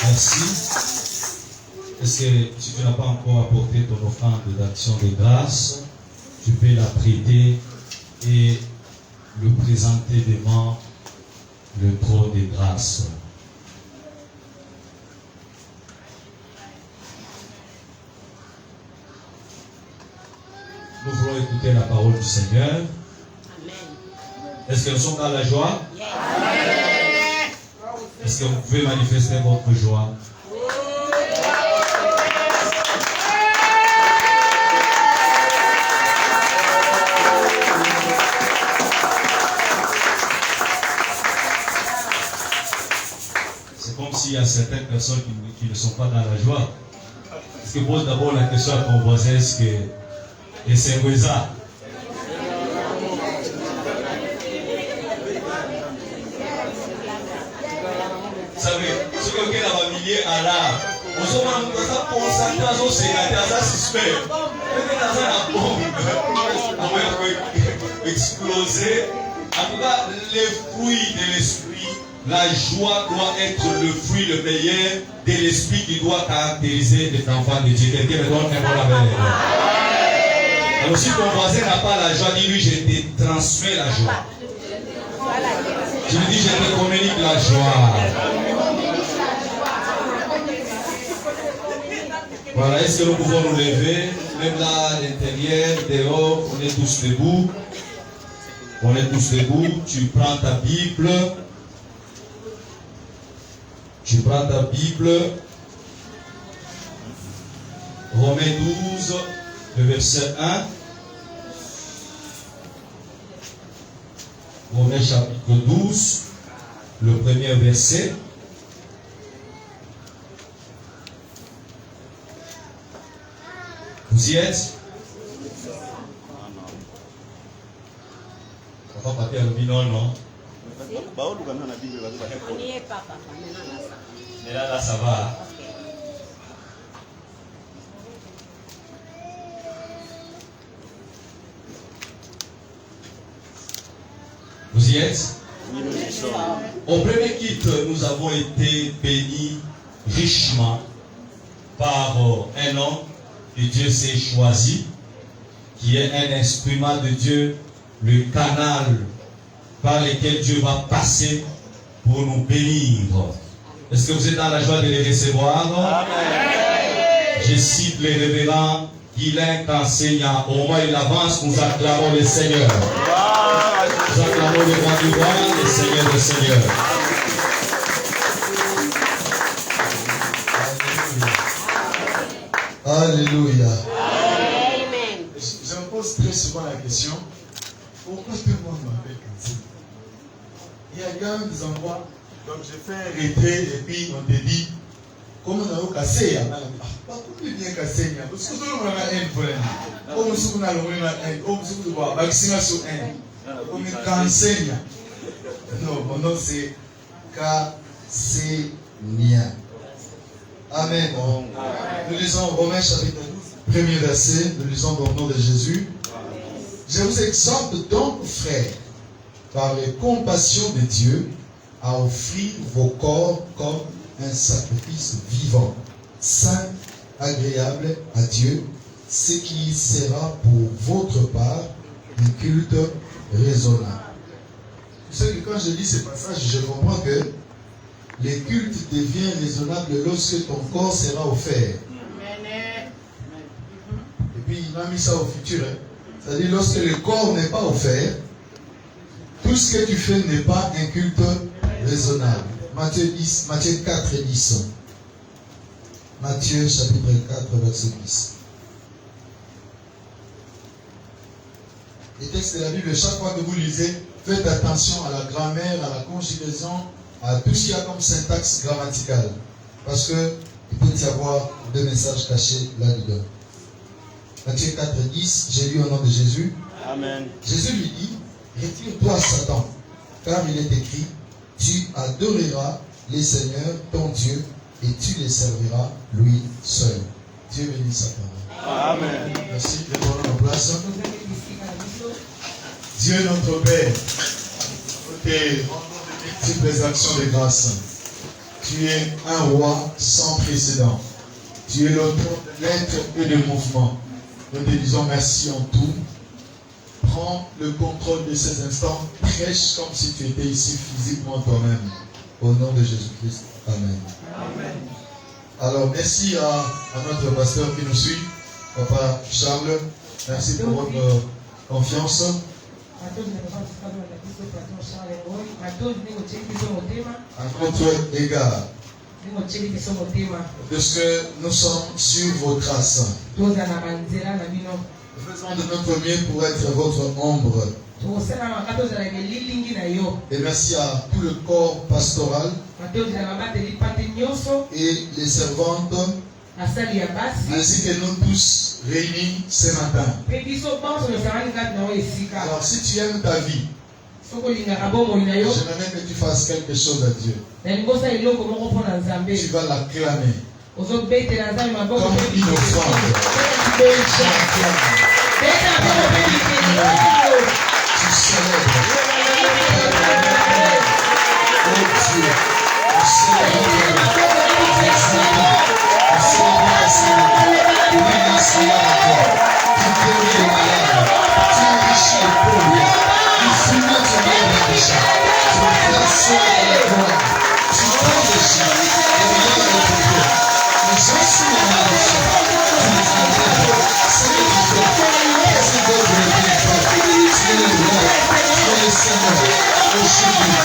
Merci. Est-ce que si tu n'as pas encore apporté ton offrande d'action de grâce, tu peux la prêter et le présenter devant le trône de grâce. Nous voulons écouter la parole du Seigneur. Amen. Est-ce que nous sommes dans la joie? Amen. Est-ce que vous pouvez manifester votre joie? C'est comme s'il y a certaines personnes qui ne sont pas dans la joie. Est-ce que pose d'abord la question à ton voisin, est-ce que c'est ça? Vous savez, ce que quelqu'un a millier à l'art, on se voit dans sa concentration, c'est dans sa suspect. Dans sa bombe, on va exploser. En tout cas, les fruits de l'esprit, la joie doit être le fruit le meilleur de l'esprit qui doit caractériser les enfants de Dieu. Quelqu'un me donne un bon label. Alors si ton voisin n'a pas la joie, dis-lui, je te transmets la joie. Je lui dis, je te communique la joie. Voilà, est-ce que nous pouvons nous lever? Même là, à l'intérieur, dehors, on est tous debout. On est tous debout. Tu prends ta Bible. Tu prends ta Bible. Romains 12, le verset 1. Romains chapitre 12, le premier verset. Vous y êtes? Papa Papi a dit non, non. Et là, ça va. Vous y êtes? Au premier kit, nous avons été bénis richement par un homme que Dieu s'est choisi, qui est un instrument de Dieu, le canal par lequel Dieu va passer pour nous bénir. Est-ce que vous êtes dans la joie de les recevoir? Amen. Je cite les révérends Guilain qu'enseignant. Au moins il avance, nous acclamons le Seigneur. Nous acclamons le roi du roi, le Seigneur le Seigneur. Alléluia. Amen. Je me pose très souvent la question, pourquoi tout le monde m'appelle comme ça? Il y a des endroits, donc j'ai fait un retrait et puis on te dit, comment on a cassé? Pas plus bien cassé, parce que tout le monde a un problème. Comme si on a le même un, comme si on a vaccination un, comme un enseigne. Non, mon nom c'est Kassenia. Amen. Nous lisons Romains chapitre 12, premier verset, nous lisons dans le nom de Jésus. Je vous exhorte donc, frères, par les compassions de Dieu, à offrir vos corps comme un sacrifice vivant, saint, agréable à Dieu, ce qui sera pour votre part un culte raisonnable. Vous savez que quand je lis ce passage, je comprends que le culte devient raisonnable lorsque ton corps sera offert. Et puis il a mis ça au futur. Hein. C'est-à-dire lorsque le corps n'est pas offert, tout ce que tu fais n'est pas un culte raisonnable. Matthieu 4 et 10. Matthieu chapitre 4 verset 10. Les textes de la Bible, chaque fois que vous lisez, faites attention à la grammaire, à la conjugaison, à tout ce qu'il y a comme syntaxe grammaticale. Parce que il peut y avoir deux messages cachés là-dedans. Matthieu 4 et 10, j'ai lu au nom de Jésus. Amen. Jésus lui dit, retire-toi Satan, car il est écrit, tu adoreras les seigneurs, ton Dieu, et tu les serviras lui seul. Dieu bénit sa parole. Amen. Merci de prendre en place. Dieu notre Père, tes multiples actions de grâce. Tu es un roi sans précédent. Tu es l'auteur de l'être et de mouvement. Nous te disons merci en tout. Prends le contrôle de ces instants. Prêche comme si tu étais ici physiquement toi-même. Au nom de Jésus-Christ. Amen. Amen. Alors, merci à notre pasteur qui nous suit, Papa Charles. Merci pour votre confiance. À notre égard. Parce que nous sommes sur vos traces. Faisons de notre mieux pour être votre ombre. Et merci à tout le corps pastoral et les servantes, ainsi que nous tous réunis ce matin. Alors si tu aimes ta vie, j'aimerais que tu fasses quelque chose à Dieu. Tu vas l'acclamer comme une offrande. Tu célèbres. Oh Dieu, tu célèbres. Seigneur,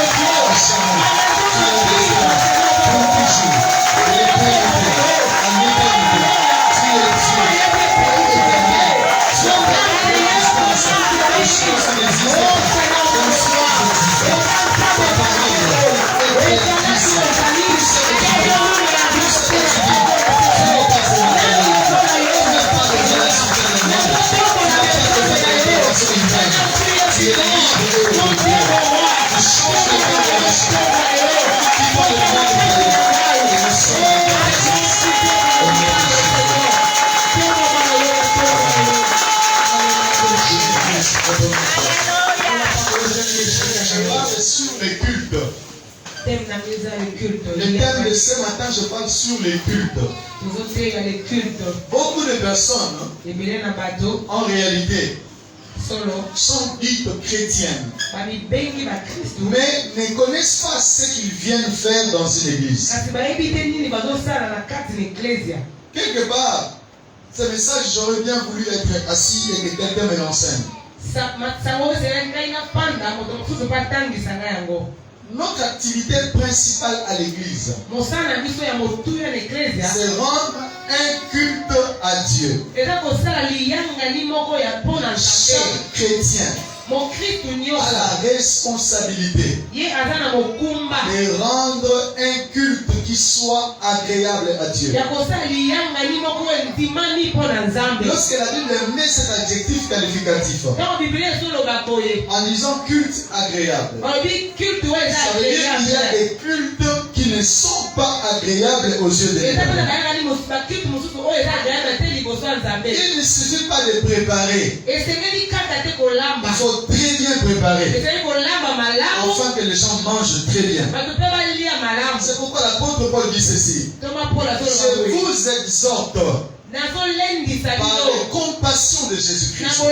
Le thème de ce matin, je parle sur les cultes. Beaucoup de personnes, en réalité, sont dites chrétiennes, mais ne connaissent pas ce qu'ils viennent faire dans une église. Quelque part, ce message, j'aurais bien voulu être assis et que quelqu'un me l'enseigne. Notre activité principale à l'église, c'est rendre un culte à Dieu. Chaque chrétien a la responsabilité de rendre un culte qui soit agréable à Dieu. Lorsque la Bible met cet adjectif qualificatif en disant culte agréable, ça veut dire qu'il y a des cultes qui ne sont pas agréables aux yeux de Dieu. Il ne suffit pas de préparer. Il faut très bien préparer afin que les gens mangent très bien. C'est pourquoi l'apôtre Paul dit ceci: je vous exhorte par la compassion de Jésus-Christ à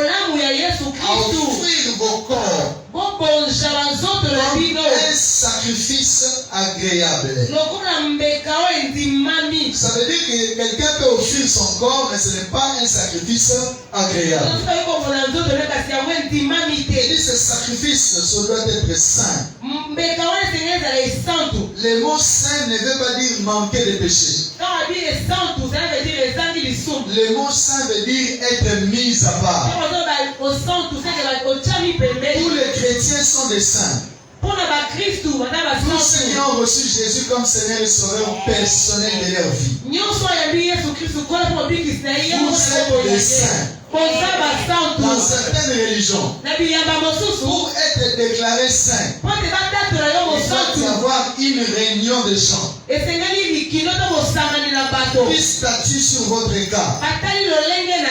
offrir vos corps comme un sacrifice agréable. Ça veut dire que quelqu'un peut offrir son corps, mais ce n'est pas un sacrifice agréable. Et ce sacrifice, ça doit être saint. Le mot saint ne veut pas dire manquer de péché. Le mot saint veut dire être mis à part. Tous les chrétiens sont des saints. Tous ceux qui ont reçu Jésus comme Seigneur et Sauveur personnel de leur vie, vous êtes des saints. Dans certaines religions, pour être déclaré saint, il faut y avoir une réunion de gens qui statuent sur votre cas.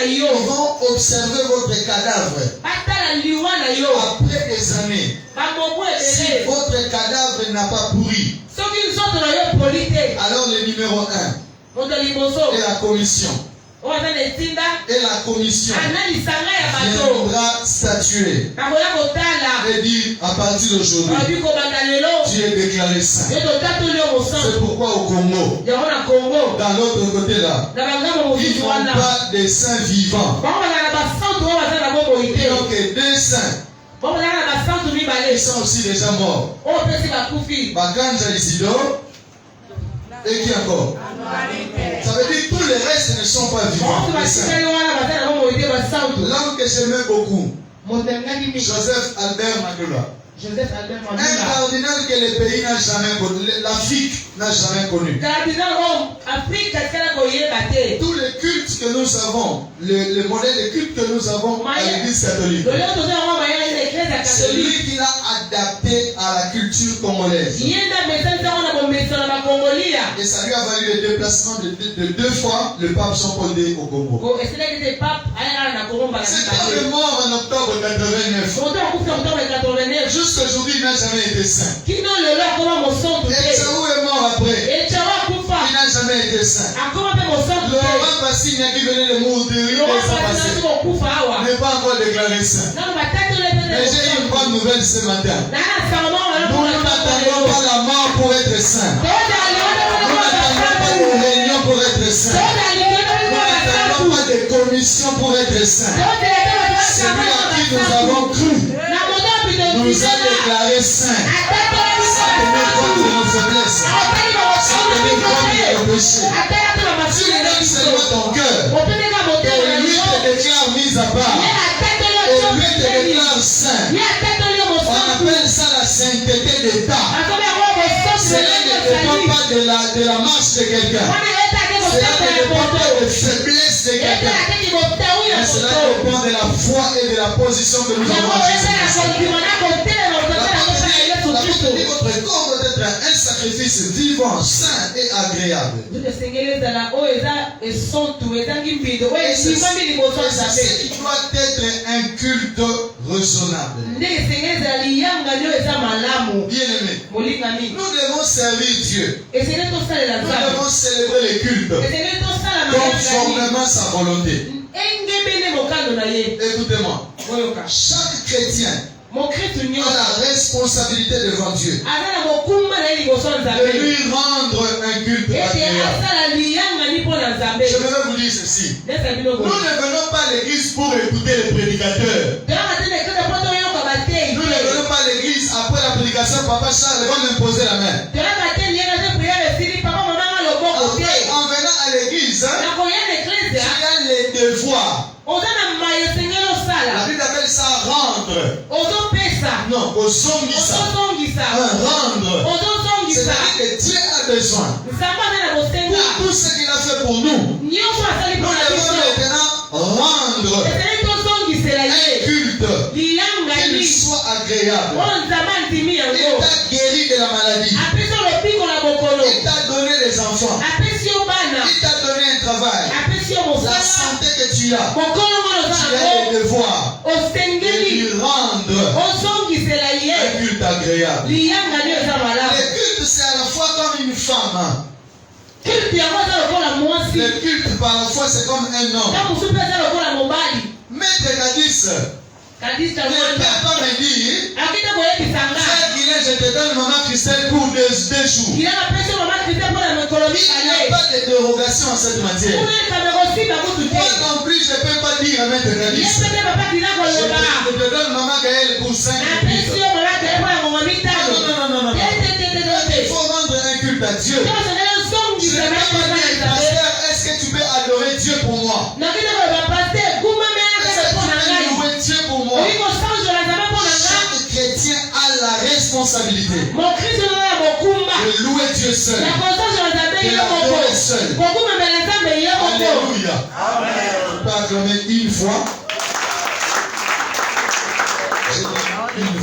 Ils vont observer votre cadavre. Après des années, si votre cadavre n'a pas pourri, alors le numéro 1 est la commission. Et la commission viendra statuer et dire: à partir d'aujourd'hui, tu es déclaré saint. C'est pourquoi au Congo, dans l'autre côté là, ils ne font pas des saints vivants. Ils n'ont que des saints. Ils sont aussi déjà morts. Bakanja Isidore. Et qui encore? Ça veut dire que tous les restes ne sont pas vivants. L'homme que j'aimais beaucoup, Joseph Albert Magloire. Un cardinal que le pays n'a jamais connu, l'Afrique n'a jamais connu. Tous les cultes que nous avons, le modèle de culte que nous avons à l'église catholique, c'est lui qui l'a adapté à la culture congolaise. Et ça lui a valu le déplacement de 2 fois le pape Jean-Paul II au Congo. C'est quand il est mort en octobre 89. Jusqu'aujourd'hui, il n'a jamais été saint. Et Tchaou est mort après. Il n'a jamais été saint. Laurent Bassigne qui venait de mourir n'est pas encore déclaré saint. Mais j'ai une bonne nouvelle ce matin. Nous n'attendons pas la mort pour être saint. Nous n'attendons pas une réunion pour être saint. Nous n'attendons pas de commission pour être saint. Celui à qui nous avons cru nous a déclaré saint. Sans tenir compte de nos faiblesses, sans tenir compte de nos péchés. Tu lui donnes seulement ton cœur, et lui te déclare mise à part, et lui te déclare saint. On appelle ça la sainteté d'État. Cela ne dépend pas de la marche de quelqu'un. Cela ne dépend pas de faiblesse de quelqu'un. Mais cela dépend de la foi et de la position que nous avons en Jésus-Christ. Votre corps doit être un sacrifice vivant, saint et agréable. Et c'est ce qui doit être un culte raisonnable. Bien-aimé, nous devons servir Dieu. Nous devons célébrer les cultes conformément à sa volonté. Écoutez-moi. Chaque chrétien a la responsabilité devant Dieu de lui rendre un culte agréable. Je vais vous dire ceci. Nous ne venons pas à l'église pour écouter les prédicateurs. Nous ne venons pas à l'église après la prédication. Papa Charles va m'imposer la main. En venant à l'église, il y a les devoirs. La Bible appelle ça rendre. Non, au rendre. C'est-à-dire que Dieu a besoin. Pour tout ce qu'il a fait pour nous, nous devons maintenant rendre un culte qui soit agréable. Il t'a guéri de la maladie. Il t'a donné des enfants. Il t'a donné un travail. La santé que tu as. Tu as le devoir de lui rendre un culte agréable. Le culte, c'est à la fois comme une femme. Le culte, par la fois, c'est comme un homme. Maître Gadis, ne peut pas me dire, frère Guilain, je te donne maman Christelle pour 2 jours. Il n'y a pas de dérogation en cette matière. Moi non plus, je ne peux pas dire à Maître Gadis, je te donne maman Gaëlle pour 5 minutes. Non. Il faut rendre un culte à Dieu. Je ne peux pas dire, pasteur, est-ce que tu peux adorer Dieu pour moi? Est-ce que tu peux louer Dieu pour moi? Chaque chrétien a la responsabilité de louer Dieu seul, de l'adorer seul. Alléluia. Amen. Tu peux acclamer une fois. Une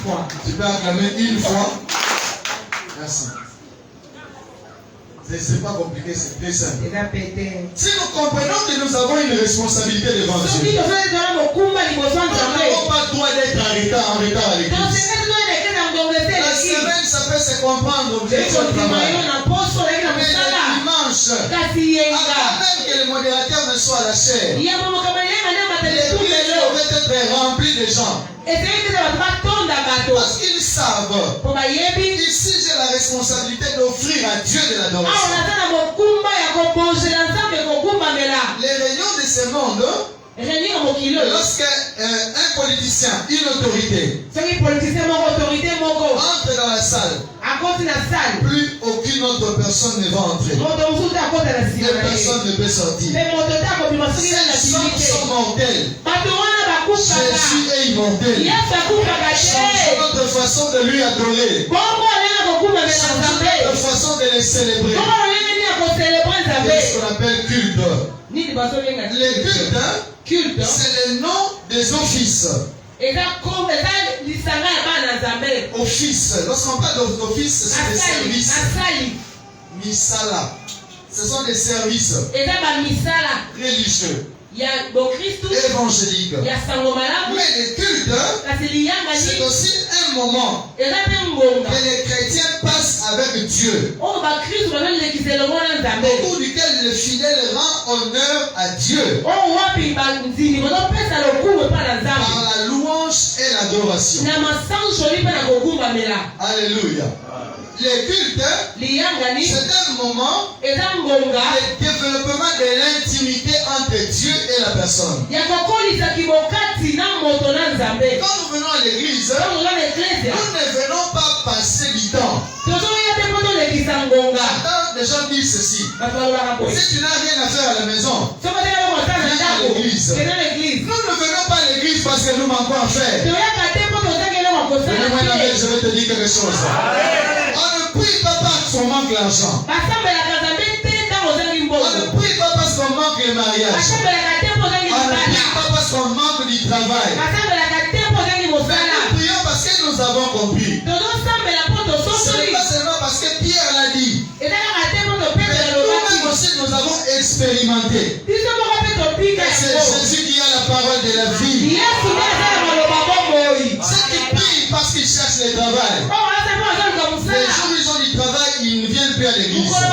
fois. Tu peux acclamer une fois. Merci. C'est pas compliqué, c'est très simple. Si nous comprenons que nous avons une responsabilité devant Dieu, nous n'avons pas le droit d'être en retard à l'église. La semaine, ça peut se comprendre. Mais le dimanche, avant même que le modérateur ne soit à la chair, l'église devrait être remplie de gens. Parce qu'ils savent, ici j'ai la responsabilité d'offrir à Dieu de l'adoration. Les réunions de ce monde, lorsque un politicien, une autorité, entre dans la salle, plus aucune autre personne ne va entrer. Personne ne peut sortir. Ces gens sont mortels. Jésus est immortel. Changeons notre façon de lui adorer. Changeons notre façon de le célébrer. C'est ce qu'on appelle culte. Le culte, c'est le nom des offices. Office. Lorsqu'on parle d'office, c'est des services. Misala. Ce sont des services religieux, évangéliques. Mais le culte, c'est aussi un moment que les chrétiens passent avec Dieu, au cours duquel le fidèle rend honneur à Dieu par la louange et l'adoration. Alléluia. Le culte, c'est un moment de développement de l'intimité entre Dieu et la personne. Quand nous venons à l'église, nous ne venons pas passer du temps. Les gens disent ceci: si tu n'as rien à faire à la maison, viens à l'église. Nous ne venons pas à l'église parce que nous manquons à faire. Je vais te dire quelque chose. On ne prie pas parce qu'on manque l'argent. On ne prie pas parce qu'on manque le mariage. On ne prie pas parce qu'on manque du travail. Nous prions parce que nous avons compris. Ce n'est pas seulement parce que Pierre l'a dit. Mais nous-mêmes aussi nous avons expérimenté. C'est Jésus qui a la parole de la vie. travail. Les jours où ils ont du travail, ils ne viennent plus à l'église. Ceux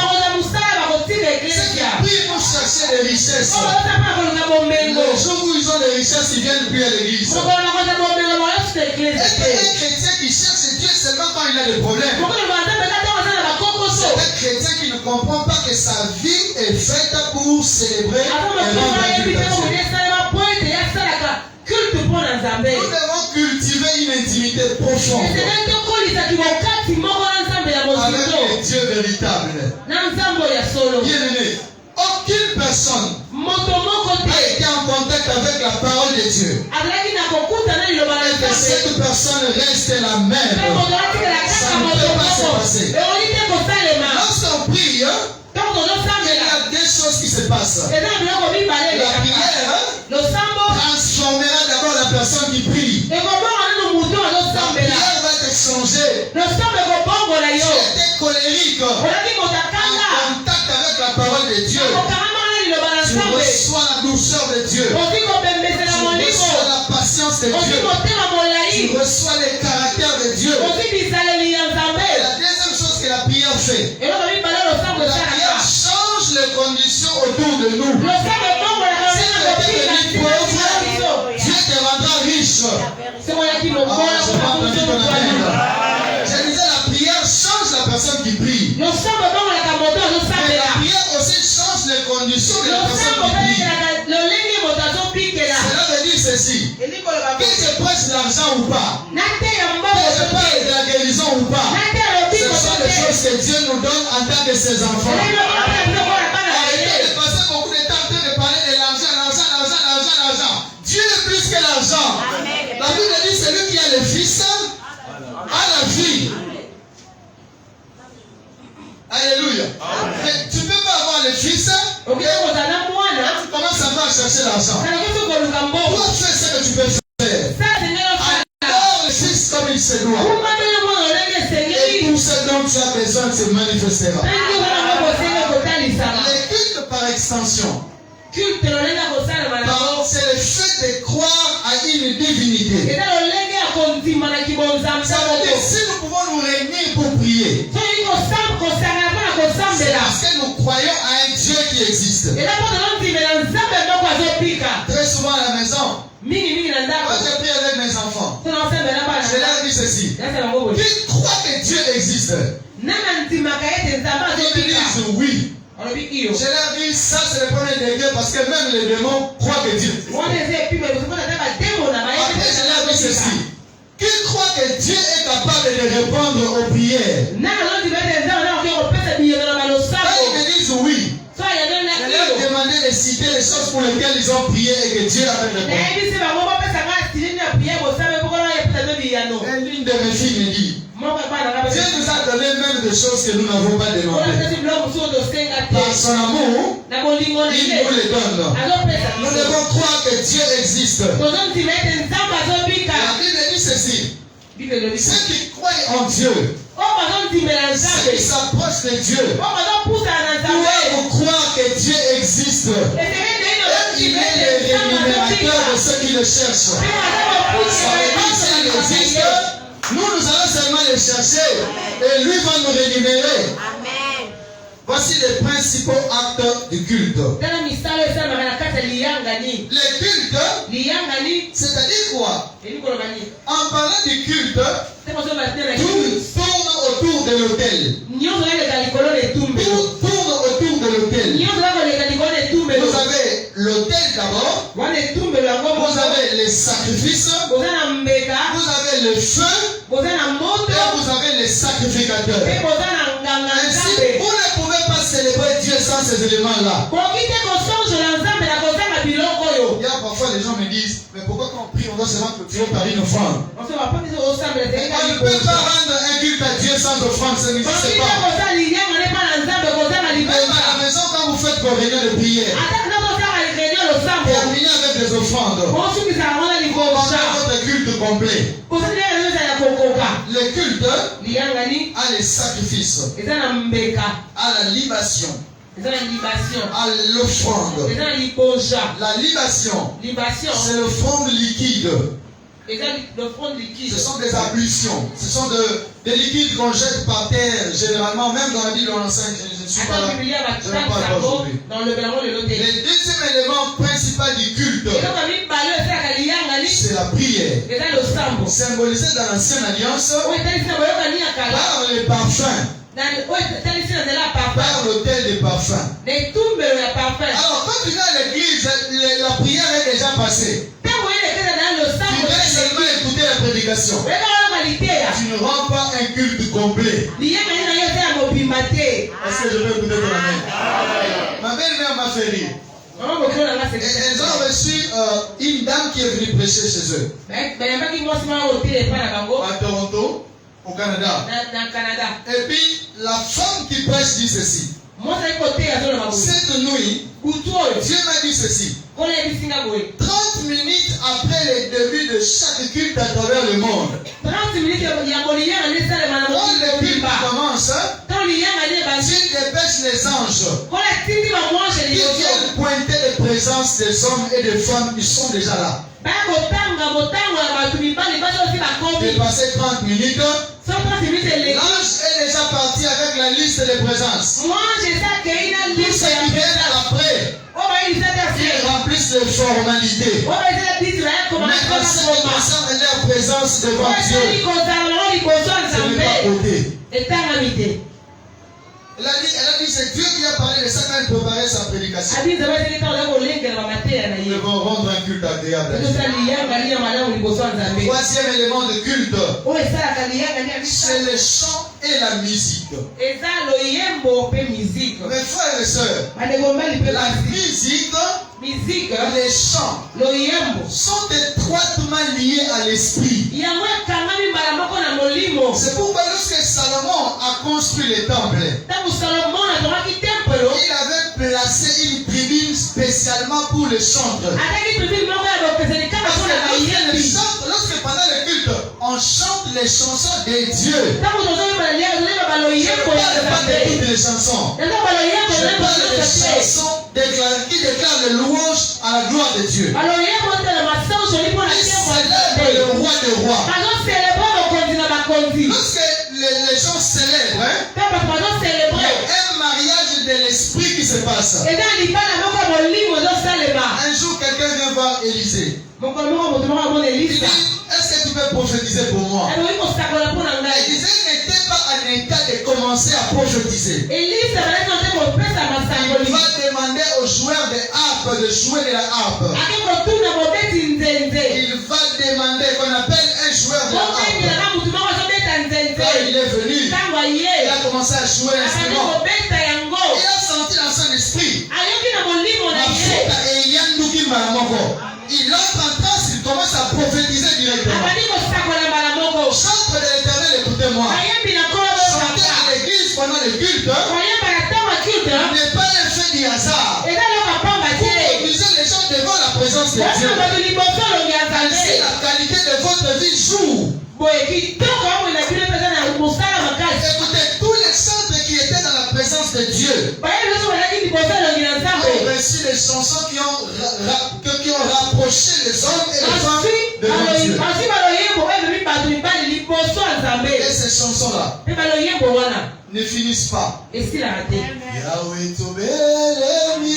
qui prient pour chercher des richesses. Les jours où ils ont des richesses, ils ne viennent plus à l'église. Et un chrétien qui cherche Dieu seulement quand il a des problèmes. C'est un chrétien qui ne comprend pas que sa vie est faite pour célébrer et rendre culte à Dieu. Nous devons cultiver une intimité profonde avec le Dieu véritable. Bien-aimé, aucune personne a été en contact avec la parole de Dieu. Et que cette personne reste la même. Ça ne peut pas se passer. Lorsqu'on prie, il y a deux choses qui se passent. La prière transformera d'abord la personne qui prie. La prière va te changer. Tu étais colérique. En contact avec la parole de Dieu. Tu reçois la douceur de Dieu. Tu reçois la patience de Dieu. Tu reçois le caractère de Dieu. Et la deuxième chose que la prière fait, la prière change les conditions autour de nous. Si tu étais devenu pauvre, Dieu te rendra riche. Je disais, la prière change la personne qui prie. Mais la prière aussi change les conditions de la personne qui prie. Cela veut dire ceci. Que je prêche l'argent ou pas, que je parle de la guérison ou pas, ce sont des choses que Dieu nous donne en tant que ses enfants. Arrêtez de passer beaucoup de temps en train de parler de l'argent. Dieu est plus que l'argent. La Bible dit celui qui a le Fils a la vie. Alléluia. Mais tu ne peux pas avoir le Fils et tu commences à chercher l'argent. Toi, fais ce que tu peux faire. Alors le Fils comme il se doit. Et tout ce dont tu as besoin se manifestera. Le culte par extension, c'est le fait de croire à une divinité. Ça veut dire si nous pouvons nous réunir pour prier, c'est parce que nous croyons à un Dieu qui existe. Très souvent à la maison, quand je prie avec mes enfants, je leur dis ceci. Qui croit que Dieu existe? Ils disent oui. Je leur dis ça c'est le premier degré parce que même les démons croient que Dieu existe. Après je leur dis ceci. Qui croit que Dieu est capable de répondre aux prières? Quand ils me disent oui, je leur demande de citer les choses pour lesquelles ils ont prié et que Dieu a répondu. Et l'une de mes filles me dit, Dieu nous a donné même des choses que nous n'avons pas demandées. Par son amour, il nous les donne. Nous devons croire que Dieu existe. La Bible dit ceci. Ceux qui croient en Dieu, ceux qui s'approchent de Dieu, doivent croire que Dieu existe. Il est le rémunérateur de ceux qui le cherchent. Ça veut dire s'il existe, nous allons seulement le chercher et lui va nous rémunérer. Voici les principaux actes du culte. Le culte, c'est-à-dire quoi? En parlant du culte, tout tourne autour de l'autel. Tout tourne autour de l'autel. Vous avez l'autel d'abord. Vous avez les sacrifices. Vous avez le feu. Et vous avez les sacrificateurs. Ainsi, vous ne pouvez pas célébrer Dieu sans ces éléments-là. Il y a parfois les gens me disent, mais pourquoi quand on prie, on doit seulement Dieu par une offrande? On ne peut pas rendre un culte à Dieu sans offrande, ça n'existe pas. Même à la maison, quand vous faites vos réunions de prière, terminez avec des offrandes. Votre culte complet. Le culte a les sacrifices, à la libation, à l'offrande. La libation, c'est l'offrande liquide. Ce sont des ablutions. Ce sont des liquides qu'on jette par terre. Généralement, même dans la Bible, on enseigne. Je ne suis pas là. Je ne parle pas aujourd'hui. Le deuxième élément principal du culte, c'est la prière. Symbolisé dans l'Ancienne Alliance par les parfums. Par l'autel des parfums. Alors, quand tu viens à l'église, la prière est déjà passée. Tu viens seulement écouter la prédication. Tu ne rends pas un culte complet. Est-ce que je peux écouter ton amen? Ma belle-mère m'a fait rire. Elles ont reçu une dame qui est venue prêcher chez eux. À Toronto, au Canada. Et puis, la femme qui prêche dit ceci. Cette nuit, Dieu m'a dit ceci. 30 minutes après le début de chaque culte à travers le monde, quand le culte commence, Dieu dépêche les anges qui viennent pointer les présences des hommes et des femmes qui sont déjà là. Dépasser 30 minutes, l'ange est déjà parti avec la liste des présences. Tous ceux qui viennent après, ils remplissent les formalités. Mais quand ceux qui concernent leur présence devant Dieu, ce n'est pas côté. Elle a dit, c'est Dieu qui a parlé de ça quand elle préparait sa prédication. Nous devons rendre un culte agréable. Le troisième élément de culte, c'est le chant et la musique. Mes frères et sœurs, la musique, les chants sont étroitement liés à l'esprit. C'est pourquoi lorsque Salomon a construit le temple, il avait placé une tribune spécialement pour les chanteurs. Lorsque pendant le culte, on chante les chansons de Dieu. Je ne parle pas de toutes les chansons. Je parle des chansons qui déclarent le louange à la gloire de Dieu. Ils célèbrent le roi des rois. Lorsque les gens célèbrent, il y a un mariage de l'esprit qui se passe. Un jour, quelqu'un vient voir Élisée. Il dit, est-ce que tu peux prophétiser pour moi? Élisée n'était pas en état de commencer à prophétiser. Il va demander aux joueurs de harpe de jouer de la harpe. Il va demander qu'on appelle un joueur de la harpe. Quand il est venu, il a commencé à jouer l'instrument. Il a senti dans son esprit. Il entre en transe, il commence à prophétiser directement. Chantre de l'Éternel, écoutez-moi. Chanter à l'église pendant le culte n'est pas un fait du hasard. Vous conduisez les gens devant la présence de Dieu. Ainsi, la qualité de votre vie joue. Écoutez, tous les chantres qui étaient dans la présence de Dieu ont reçu les chansons qui ont rapproché les hommes et les femmes devant Dieu. Et ces chansons-là ne finissent pas. Yahweh Tobelemi.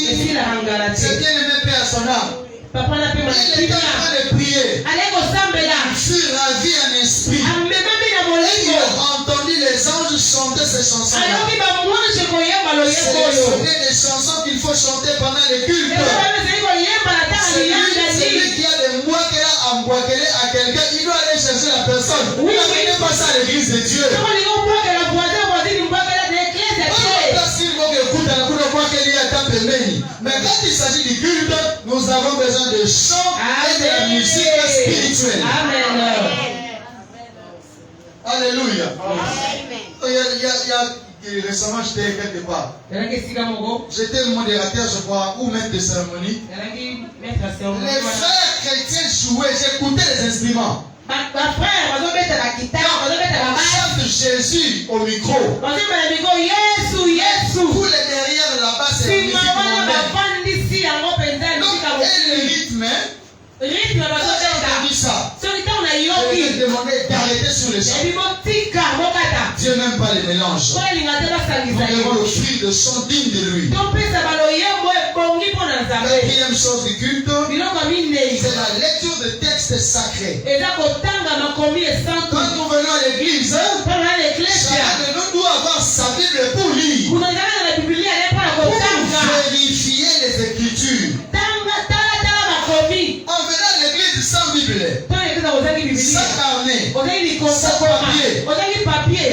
C'est bien aimé Père à son âme. Il était en train de prier. Il fut ravi en esprit. Il a entendu les anges chanter ces chansons-là. C'est des chansons qu'il faut chanter pendant les cultes. Celui qui a des mouakela à mouakeler à quelqu'un, il doit aller chercher la personne. Vous n'amenez pas ça à l'église de Dieu. Mais quand il s'agit du culte, nous avons besoin de chants et de la musique spirituelle. Amen. Alléluia. Récemment, j'étais quelque part. J'étais modérateur, je crois, ou maître de cérémonie. Les frères chrétiens jouaient, j'écoutais les instruments. On chante Jésus au micro. Tous les derrière là-bas, c'est la musique mondaine. Donc, et le rythme, Rythme Quand j'ai entendu ça, je lui ai demandé d'arrêter sur le champ. Dieu n'aime pas les mélanges. Nous devons offrir le chant digne de lui. Quatrième chose du culte, c'est la lecture de textes sacrés. Quand nous venons à l'église, chacun de nous doit avoir sa Bible pour lire, pour vérifier les Écritures. En venant à l'église sans Bible, sans carnet, sans papier,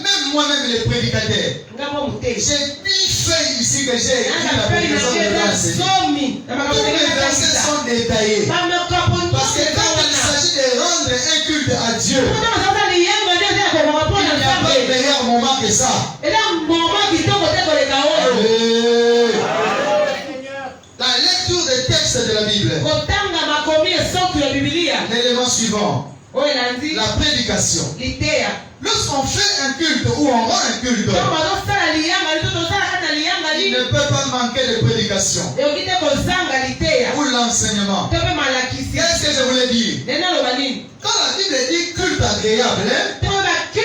même moi-même les prédicateurs, j'ai 10 feuilles ici que j'ai écrit la prédication de l'enseignement. Tous mes versets sont détaillés. Parce que quand il s'agit de rendre un culte à Dieu, il n'y a pas de meilleur moment que ça. La lecture des textes de la Bible. L'élément suivant. La prédication. Lorsqu'on fait un culte ou on rend un culte, il ne peut pas manquer de prédication ou l'enseignement. Qu'est-ce que je voulais dire? Quand la Bible dit culte agréable, je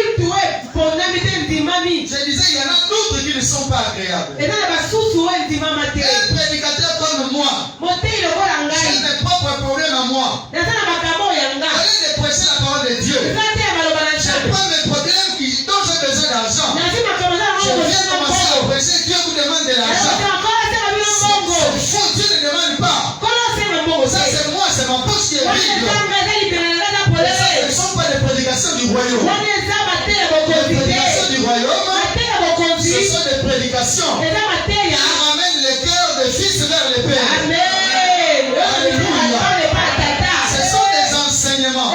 disais il y en a d'autres qui ne sont pas agréables. Un prédicateur comme moi, j'ai mes propres problèmes à moi. Au lieu de prêcher la parole de Dieu, j'ai pas mes problèmes dont j'ai besoin d'argent. Je viens commencer à prêcher, Dieu vous demande de l'argent. C'est faux, Dieu ne demande pas. Ça c'est moi, c'est ma poche qui est vide. Ce ne sont pas des prédications du royaume. Les prédications du royaume, ce sont des prédications qui ramènent le cœur des fils vers le Père. Alléluia. Ce sont des enseignements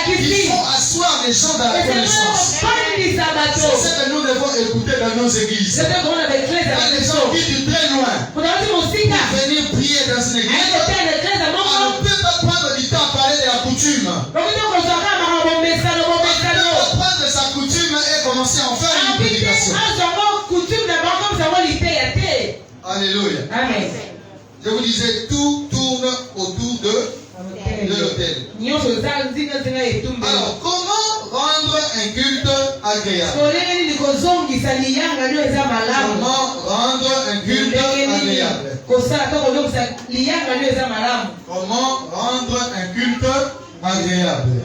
qui font asseoir les gens dans la connaissance. C'est ce que nous devons écouter dans nos églises. Quand les gens quittent du très loin pour venir prier dans une église, on ne peut pas prendre du temps à parler de la coutume. On ne peut pas prendre sa coutume et commencer à en faire une prédication. Alléluia. Amen. Je vous disais, tout tourne autour de l'autel. Alors, comment rendre un culte agréable? Comment rendre un culte agréable? Comment rendre un culte agréable?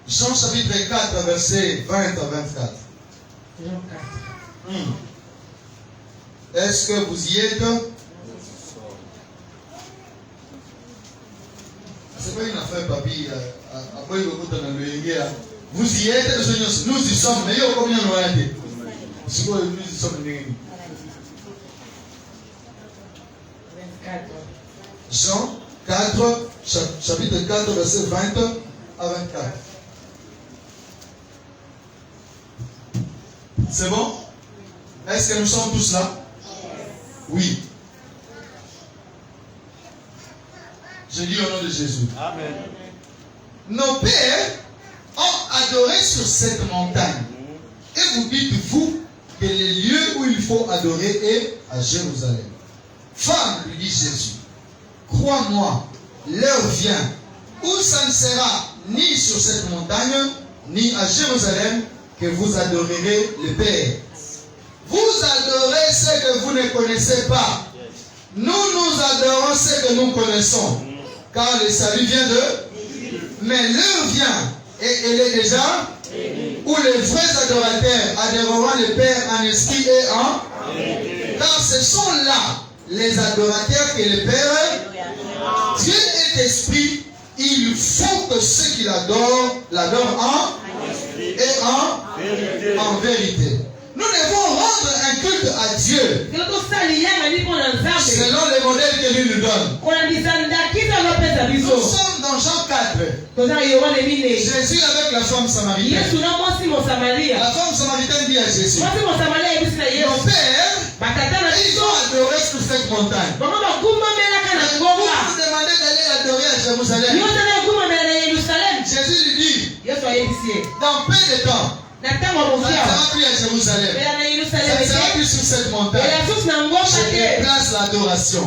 Jean chapitre 4, versets 20 à 24. Est-ce que vous y êtes? C'est pas une affaire, papi. Vous y êtes, nous y sommes. Mais combien nous y sommes? Jean 4, chapitre 4, verset 20 à 24. C'est bon? Est-ce que nous sommes tous là? Oui. Je dis au nom de Jésus. Amen. Nos pères ont adoré sur cette montagne. Et vous dites-vous que le lieu où il faut adorer est à Jérusalem. Femme, lui dit Jésus, crois-moi, l'heure vient où ça ne sera ni sur cette montagne, ni à Jérusalem que vous adorerez le Père. Vous adorez ce que vous ne connaissez pas. Nous adorons ce que nous connaissons. Car le salut vient de... Mais l'heure vient, et elle est déjà, où les vrais adorateurs adoreront le Père en esprit et en... Car ce sont là les adorateurs que le Père... Dieu est esprit, il faut que ceux qui l'adorent en... et en vérité. Nous devons rendre un culte à Dieu selon le modèle que lui nous donne. Nous sommes dans Jean 4. Jésus avec la femme samaritaine. La femme samaritaine dit à Jésus, nos pères, ils ont adoré sur cette montagne. Vous demandez d'aller adorer à Jérusalem. Jésus lui dit, dans peu de temps, ça ne sera plus à Jérusalem. Ça ne sera plus sur cette montagne. Je déplace l'adoration.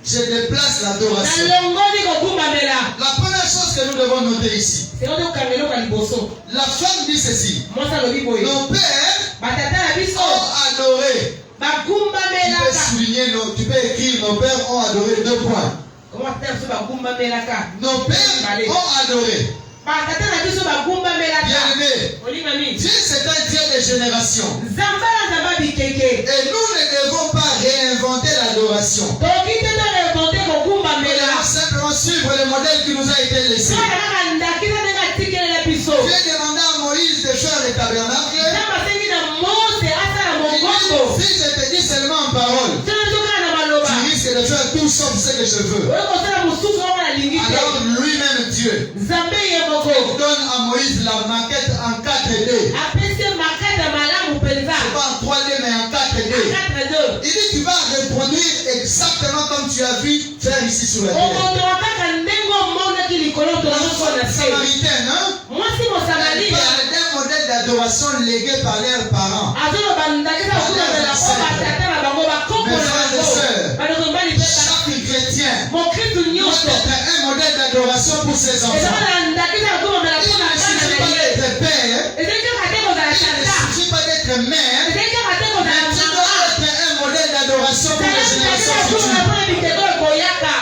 je déplace l'adoration. La première chose que nous devons noter ici, la femme dit ceci. Nos pères ont adoré. Tu peux écrire, nos pères ont adoré 2 points. Nos pères ont adoré. Bien-aimé, Dieu c'est un Dieu de génération. Et nous ne devons pas réinventer l'adoration. Nous devons simplement suivre le modèle qui nous a été laissé. Dieu demanda à Moïse de faire le tabernacle. Si je te dis seulement en parole, tu risques de faire tout sauf ce que je veux. Alors lui-même Dieu donne à Moïse la maquette en 4D. C'est pas en 3D mais en 4D. Il dit tu vas reproduire exactement comme tu as vu faire ici sur la terre. Samaritaine, hein? Elle parle d'un modèle d'adoration légué par leurs parents. Mes frères et sœurs, chaque chrétien doit être un modèle d'adoration pour ses enfants. Il ne suffit pas d'être père, il ne suffit pas d'être mère, mais tu dois être un modèle d'adoration pour les générations futures.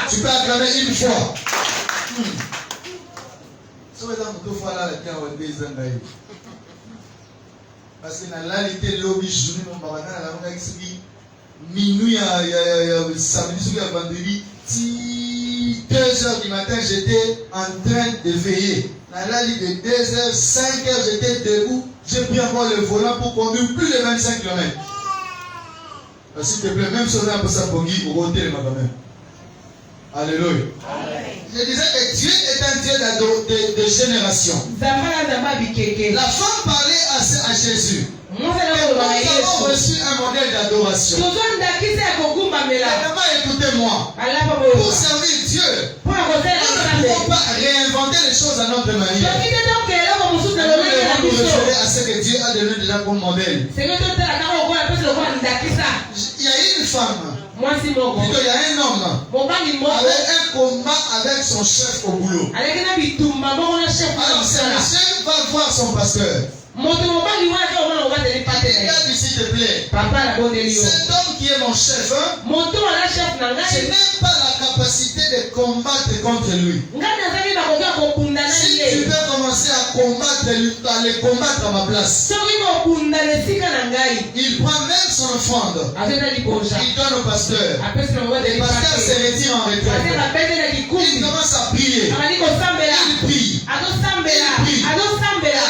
Tu peux acclamer une fois. Parce que dans la réalité, l'objet journée, minuit, samedi, vendredi, 2h du matin, j'étais en train de veiller. Dans la ligne de 2h, 5h, j'étais debout. J'ai pris encore le volant pour conduire plus de 25 km. S'il te plaît, même si on a un peu ça pour Guy, au côté ma main. Alléluia. Je disais que Dieu est un Dieu de génération. La femme parlait à Jésus. Nous avons reçu un modèle d'adoration. Maman, écoutez-moi. Pour servir Dieu, nous ne pouvons pas réinventer les choses à notre manière. Nous devons nous référer à ce que Dieu a donné déjà comme modèle. Il y a une femme. Plutôt, il y a un homme avec un combat avec son chef au boulot. Alors, ce monsieur va voir son pasteur. S'il te plaît, cet homme qui est mon chef, je n'ai pas la capacité de combattre contre lui. Si tu veux commencer à le combattre à ma place, il prend même son offrande, il donne au pasteur. Le pasteur se retire en retraite. Il commence à prier. Il prie.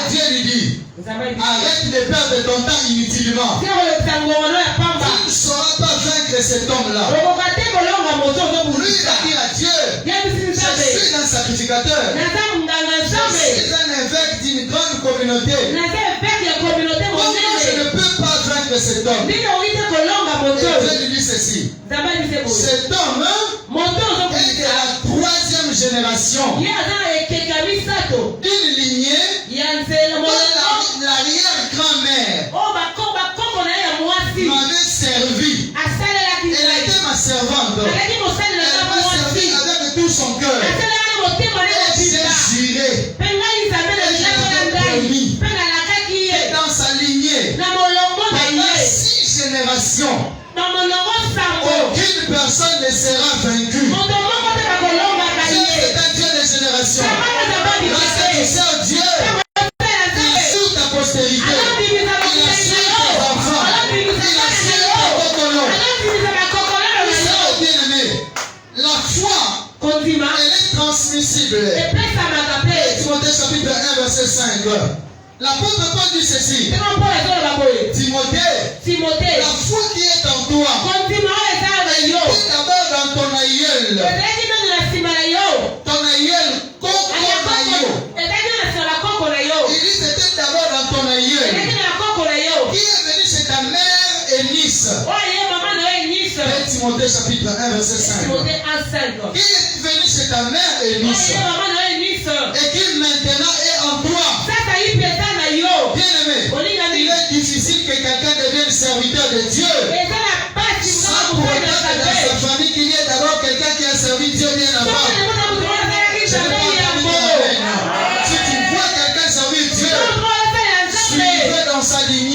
Dieu lui dit, arrête de perdre ton temps inutilement. Tu ne sauras pas vaincre cet homme-là. Lui, il a dit à Dieu, je suis un sacrificateur. Je suis un évêque d'une grande communauté. Comment je ne peux pas vaincre cet homme? Et Dieu lui dit ceci. Cet homme est de la 3e génération d'une lignée dont l'arrière-grand-mère m'avait servi. Elle était ma servante. Elle m'a servi avec tout son cœur. Et j'ai juré. Et j'avais promis. Et dans sa lignée, pendant 6 générations, aucune personne ne sera vaincue. Dieu est un Dieu de génération. Grâce à Dieu, il assure ta postérité. Il assure tes enfants. Il assure tes cocolons. Bien-aimé, la foi, elle est transmissible. Timothée chapitre 1 verset 5. L'apôtre Paul dit ceci. Timothée, la foi qui est en toi, elle est d'abord dans ton aïeul. Ton aïeul, il dit c'était d'abord dans ton aïeul. Qui est venu chez ta mère Eunice? Timothée chapitre 1 verset 5. Qui est venu chez ta mère Eunice? Et qui maintenant est en toi. Bien-aimé, il est difficile que quelqu'un devienne serviteur de Dieu sans pour autant que dans sa famille qu'il y ait d'abord quelqu'un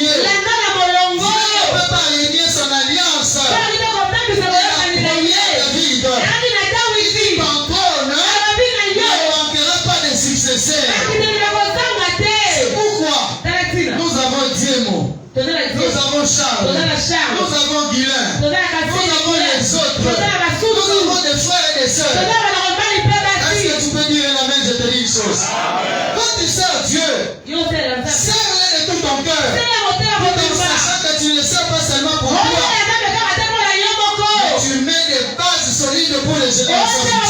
allié. Il ne peut pas régner son alliance. Il a promis à David. Il t'entrône. Il ne manquera pas de successeurs. C'est pourquoi nous avons Diemo. Nous avons Charles. Nous avons Guilain. Nous avons les autres. Nous avons des frères et des sœurs. Est-ce que tu peux dire amen? Je te dis une chose. Quand tu sers Dieu, sers-le de tout ton cœur. Tout en sachant que tu ne le sers pas seulement pour toi, mais tu mets des bases solides pour les générations futures.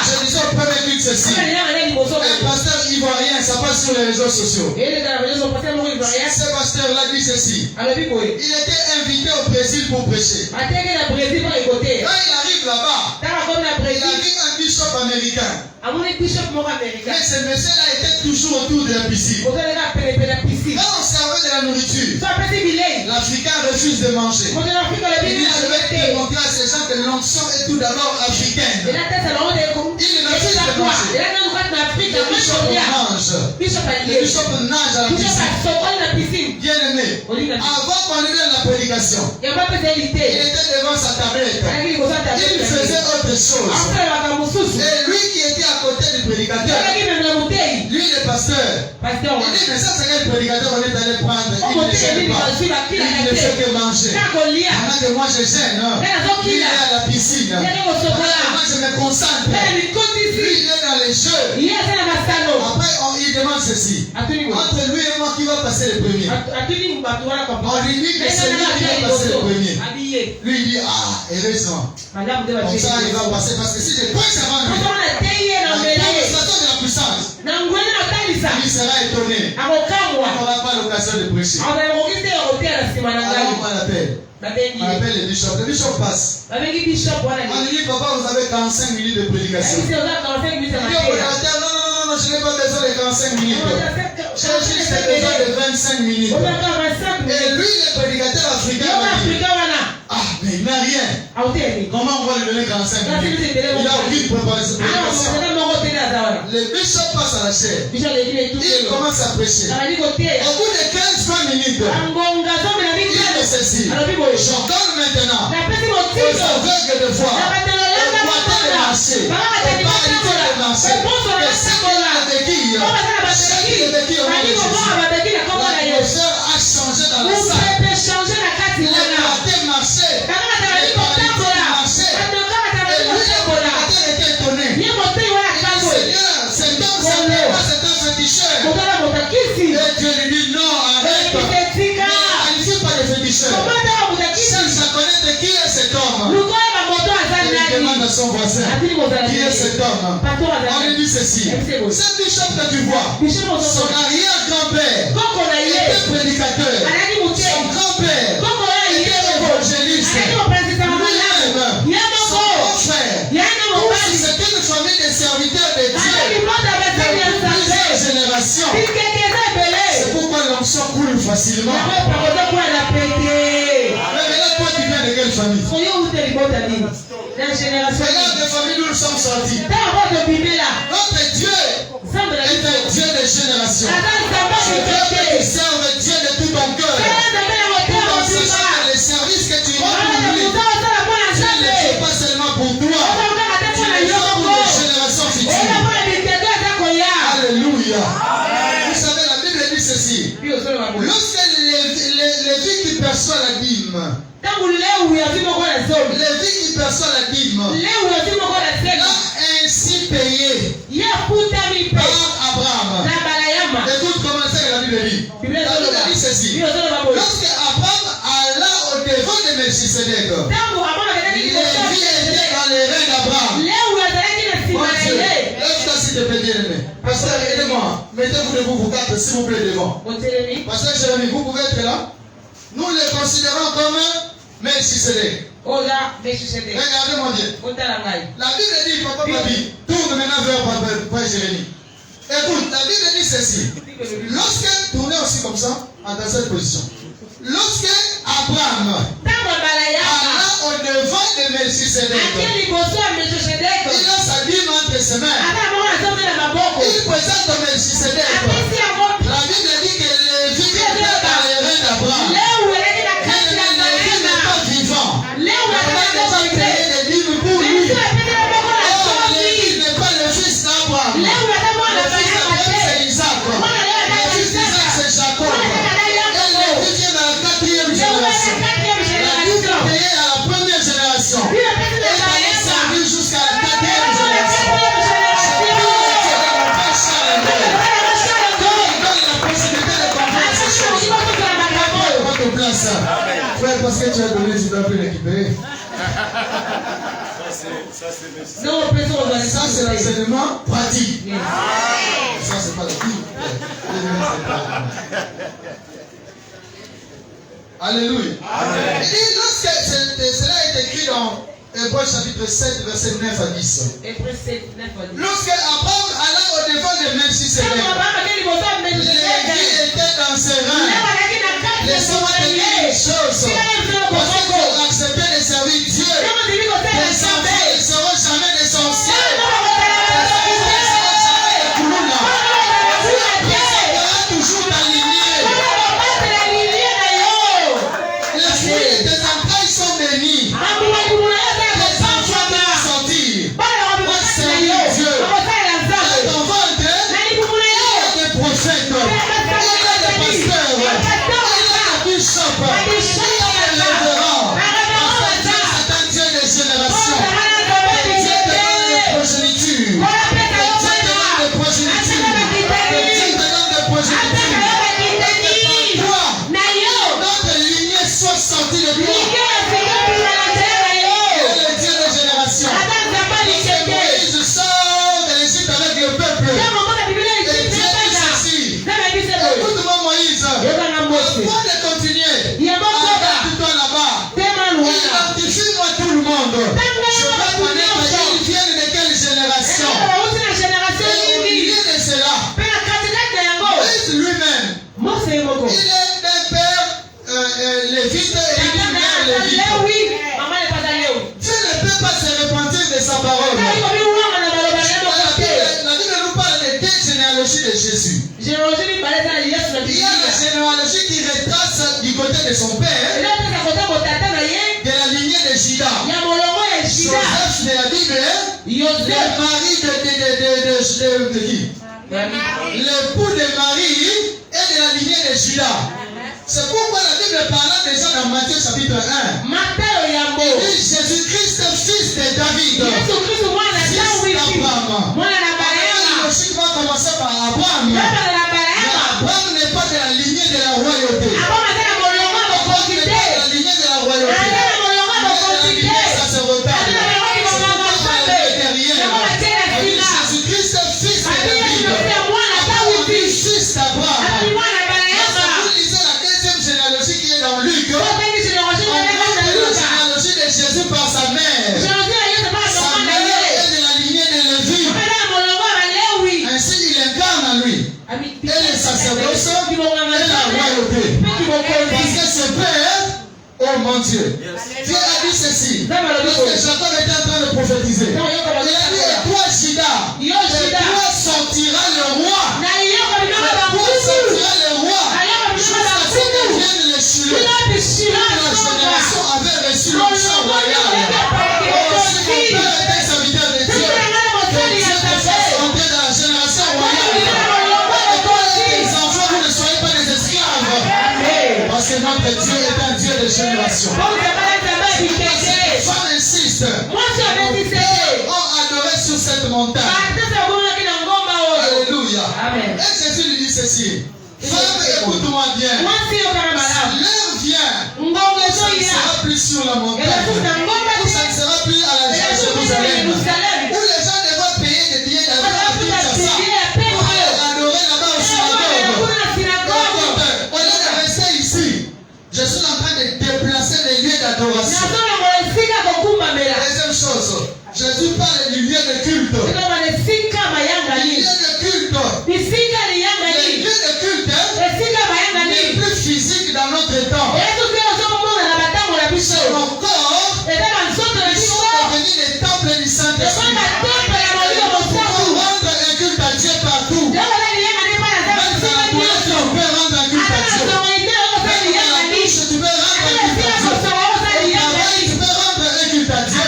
Je disais au premier culte ceci. Un pasteur ivoirien, ça passe sur les réseaux sociaux. Ce pasteur-là dit ceci. Il était invité au Brésil pour prêcher. Quand il arrive là-bas, il arrive un bishop américain. Mais ce monsieur-là était toujours autour de la piscine. Quand on servait de la nourriture, l'Africain refuse de manger. Il dit, je vais démontrer à ces gens que l'onction est tout d'abord africaine. Il refuse de manger. Le bishop nage à la piscine. Bien aimé, avant qu'on lui donne la prédication, il était devant sa tablette. Il faisait autre chose. Et lui qui était à côté du prédicateur, lui le pasteur, il dit, mais ça c'est quel prédicateur on est allé prendre? Il ne gêne pas. Il ne fait que manger. Pendant que moi je gêne, lui il est à la piscine. Moi je me concentre. Lui il est dans les jeux. Après il demande ceci. Entre lui et moi qui va passer le premier? On lui dit que c'est lui qui va passer le premier. Lui il dit, ah, heureusement. Comme ça il va passer parce que si je prends avant lui, la démonstration de la puissance, il sera étonné. Il n'aura pas l'occasion de prêcher. Alors on l'appelle. On appelle le bishop. Le bishop passe. On lui dit, papa, vous avez 45 minutes de prédication. Il dit au prédicateur, non, je n'ai pas besoin de 45 minutes. J'ai juste besoin de 25 minutes. Et lui, le prédicateur africain, va dire, ah, mais il n'a rien. Comment on va lui donner 45 minutes? Il n'a aucune préparation. Le bishop passe à la chair. Il commence à prêcher. Au bout de 15-20 minutes, il dit ceci. J'ordonne maintenant aux aveugles de voir, aux boiteux de marcher, aux paralysés de marcher, que ceux qui ont des béquilles, au nom de Jésus. L'atmosphère a changé dans la salle. Les boiteux marchaient, les paralysés marchaient, et lui le prédicateur était étonné. Seigneur, cet homme n'est pas cet homme féticheur. Et Dieu lui dit non, arrête. Ne qualifie pas de féticheur. Cherche à connaître qui est cet homme. Il demande à son voisin qui est cet homme. On lui dit ceci. Ce bishop que tu vois, son arrière-grand-père était prédicateur. Son grand-père était évangéliste. Lui-même, son grand-frère. C'est une famille de serviteurs de Dieu. Plusieurs générations. C'est pourquoi l'onction coule facilement. Mais là, toi, tu viens de quelle famille? Regarde les familles où nous sommes sortis. Notre Dieu est un Dieu de génération. Je veux que tu serves Dieu de tout ton cœur. Tout en sachant que les services que tu rends pour lui, tu ne les fais pas seulement pour toi. Tu les fais pour les générations futures. Alléluia. Vous savez, la Bible dit ceci. Lorsque Lévi qui perçoit la dîme, Lévi qui perçoit la dîme, l'a ainsi payé par Abraham. Écoute comment c'est que la Bible dit. La Bible dit ceci. Lorsque Abraham alla au devant de Melchisedec, Lévi était dans les reins d'Abraham. Mon Dieu, lève-toi s'il te plaît, bien-aimé. Pasteur, aidez-moi. Mettez-vous debout, vous quatre, s'il vous plaît, devant. Pasteur Jérémie, vous pouvez être là. Nous les considérons comme Melchisedec. Regardez-moi bien. La Bible dit, papa, papi, tourne maintenant vers Papa Jérémie. Écoute, la Bible dit ceci. Lorsque, tournez aussi comme ça, dans cette position. Lorsque Abraham alla au devant de Melchisedec, il a sa dîme entre ses mains. Il présente Melchisedec. La Bible dit que Frère, parce que tu as donné, tu dois plus récupérer. Ça, c'est l'enseignement pratique. Ça, c'est pas la Bible. Alléluia. Et lorsque cela est écrit dans Hébreux chapitre 7, verset 9 à 10. Lorsque Abraham alla au-devant de Melchisédek, Lévi était dans ses reins. Laissez-moi te dire une chose. Parce que pour accepter de servir Dieu, les enfants ne seront jamais des sorciers. Les enfants ne seront jamais des coulouna. Dieu sera toujours aligné. Les fruits de tes entrailles sont bénis. Les enfants vont sortir. Vont servir Dieu. Dans ton ventre, il y a des prophètes. Il y a des pasteurs. Il y a des bishops. Il y a des révérends. Parce que Dieu, c'est un Dieu de génération. Que Dieu te donne des progénitures. Que Dieu te donne des progénitures. Que Dieu te donne des progénitures. Toi, notre lignée soit sortie de toi. Le Dieu de génération. Lorsque Moïse sort de l'Égypte avec le peuple, et Dieu dit ceci. Écoute-moi Moïse, avant de continuer, arrête-toi là-bas. Identifie-moi tout le monde. Je veux connaître, ils viennent de quelle génération. Et au milieu de cela, Moïse lui-même, il est d'un père lévite et d'une mère lévite. Dieu ne peut pas se repentir de sa parole. La Bible nous parle de deux généalogies de Jésus. Il y a la généalogie qui retrace du côté de son père, de la lignée de Juda. Joseph de la Bible, le mari de qui? L'époux de Marie est de la lignée de Juda. C'est pourquoi la Bible parle déjà dans Matthieu chapitre 1. Il dit Jésus-Christ, fils de David, fils d'Abraham. Il va commencer par Abraham. Mais Abraham n'est pas de la lignée de la royauté. Abraham n'est pas de la lignée de la royauté. Il est de la lignée sacerdotale. C'est pourquoi on l'a dit derrière. Jésus-Christ, fils de David. Abraham dit fils d'Abraham. Vous lisez la deuxième généalogie qui est dans Luc. On voit la généalogie de Jésus par sa mère. Sa mère est de la lignée de Lévi. Ainsi, il incarne en lui. Et le sacerdoce et la royauté. Parce que ce père, oh mon Dieu, Dieu a dit ceci. Lorsque Jacob était en train de prophétiser, il a dit, et toi, Juda, de toi sortira le roi. De toi sortira le roi. Jusqu'à ce que vienne le Shiloh. La génération avait reçu l'onction royale. Oh, si mon père était serviteur de Dieu, que Dieu te fasse entrer dans la génération royale. Et toi et tes enfants, vous ne soyez pas des esclaves. Parce que notre Dieu est un Dieu de génération. Les femmes insistent. Nos pères ont adoré sur cette montagne. Alléluia. Et Jésus lui dit ceci. Femme, écoute-moi bien. L'heure vient. Ça ne sera plus sur la montagne. Ça ne sera plus à la Jérusalem. Où les gens devront payer des billets d'avion à Kinshasa pour aller adorer là-bas au synagogue. Au lieu de rester ici, je suis en train de déplacer les lieux d'adoration. Deuxième chose, Jésus parle du lieu de culte. Le lieu de culte. Le lieu de culte n'est plus physique dans notre temps. Nos corps sont devenus les temples du Saint-Esprit. Nous pouvons rendre un culte à Dieu partout. Même dans la toilette, tu peux rendre un culte à Dieu. Même dans la douche, tu peux rendre un culte à Dieu. Au travail, tu peux rendre un culte à Dieu.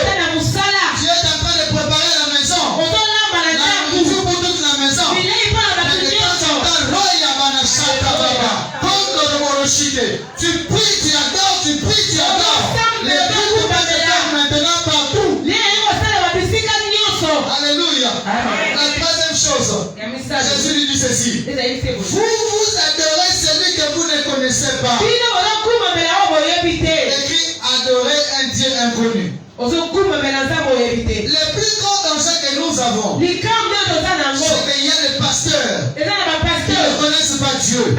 Tu es en train de préparer la maison. La nourriture pour toute la maison. Mais de temps en temps, Roya Banashata Baba. Tu pries, tu adores, tu pries, tu adores. Les cultes peuvent se faire maintenant partout. Alléluia. La troisième chose, Jésus lui dit ceci. Vous adorez celui que vous ne connaissez pas. Le plus grand danger que nous avons, c'est qu'il y a des pasteurs qui ne connaissent pas Dieu. Il y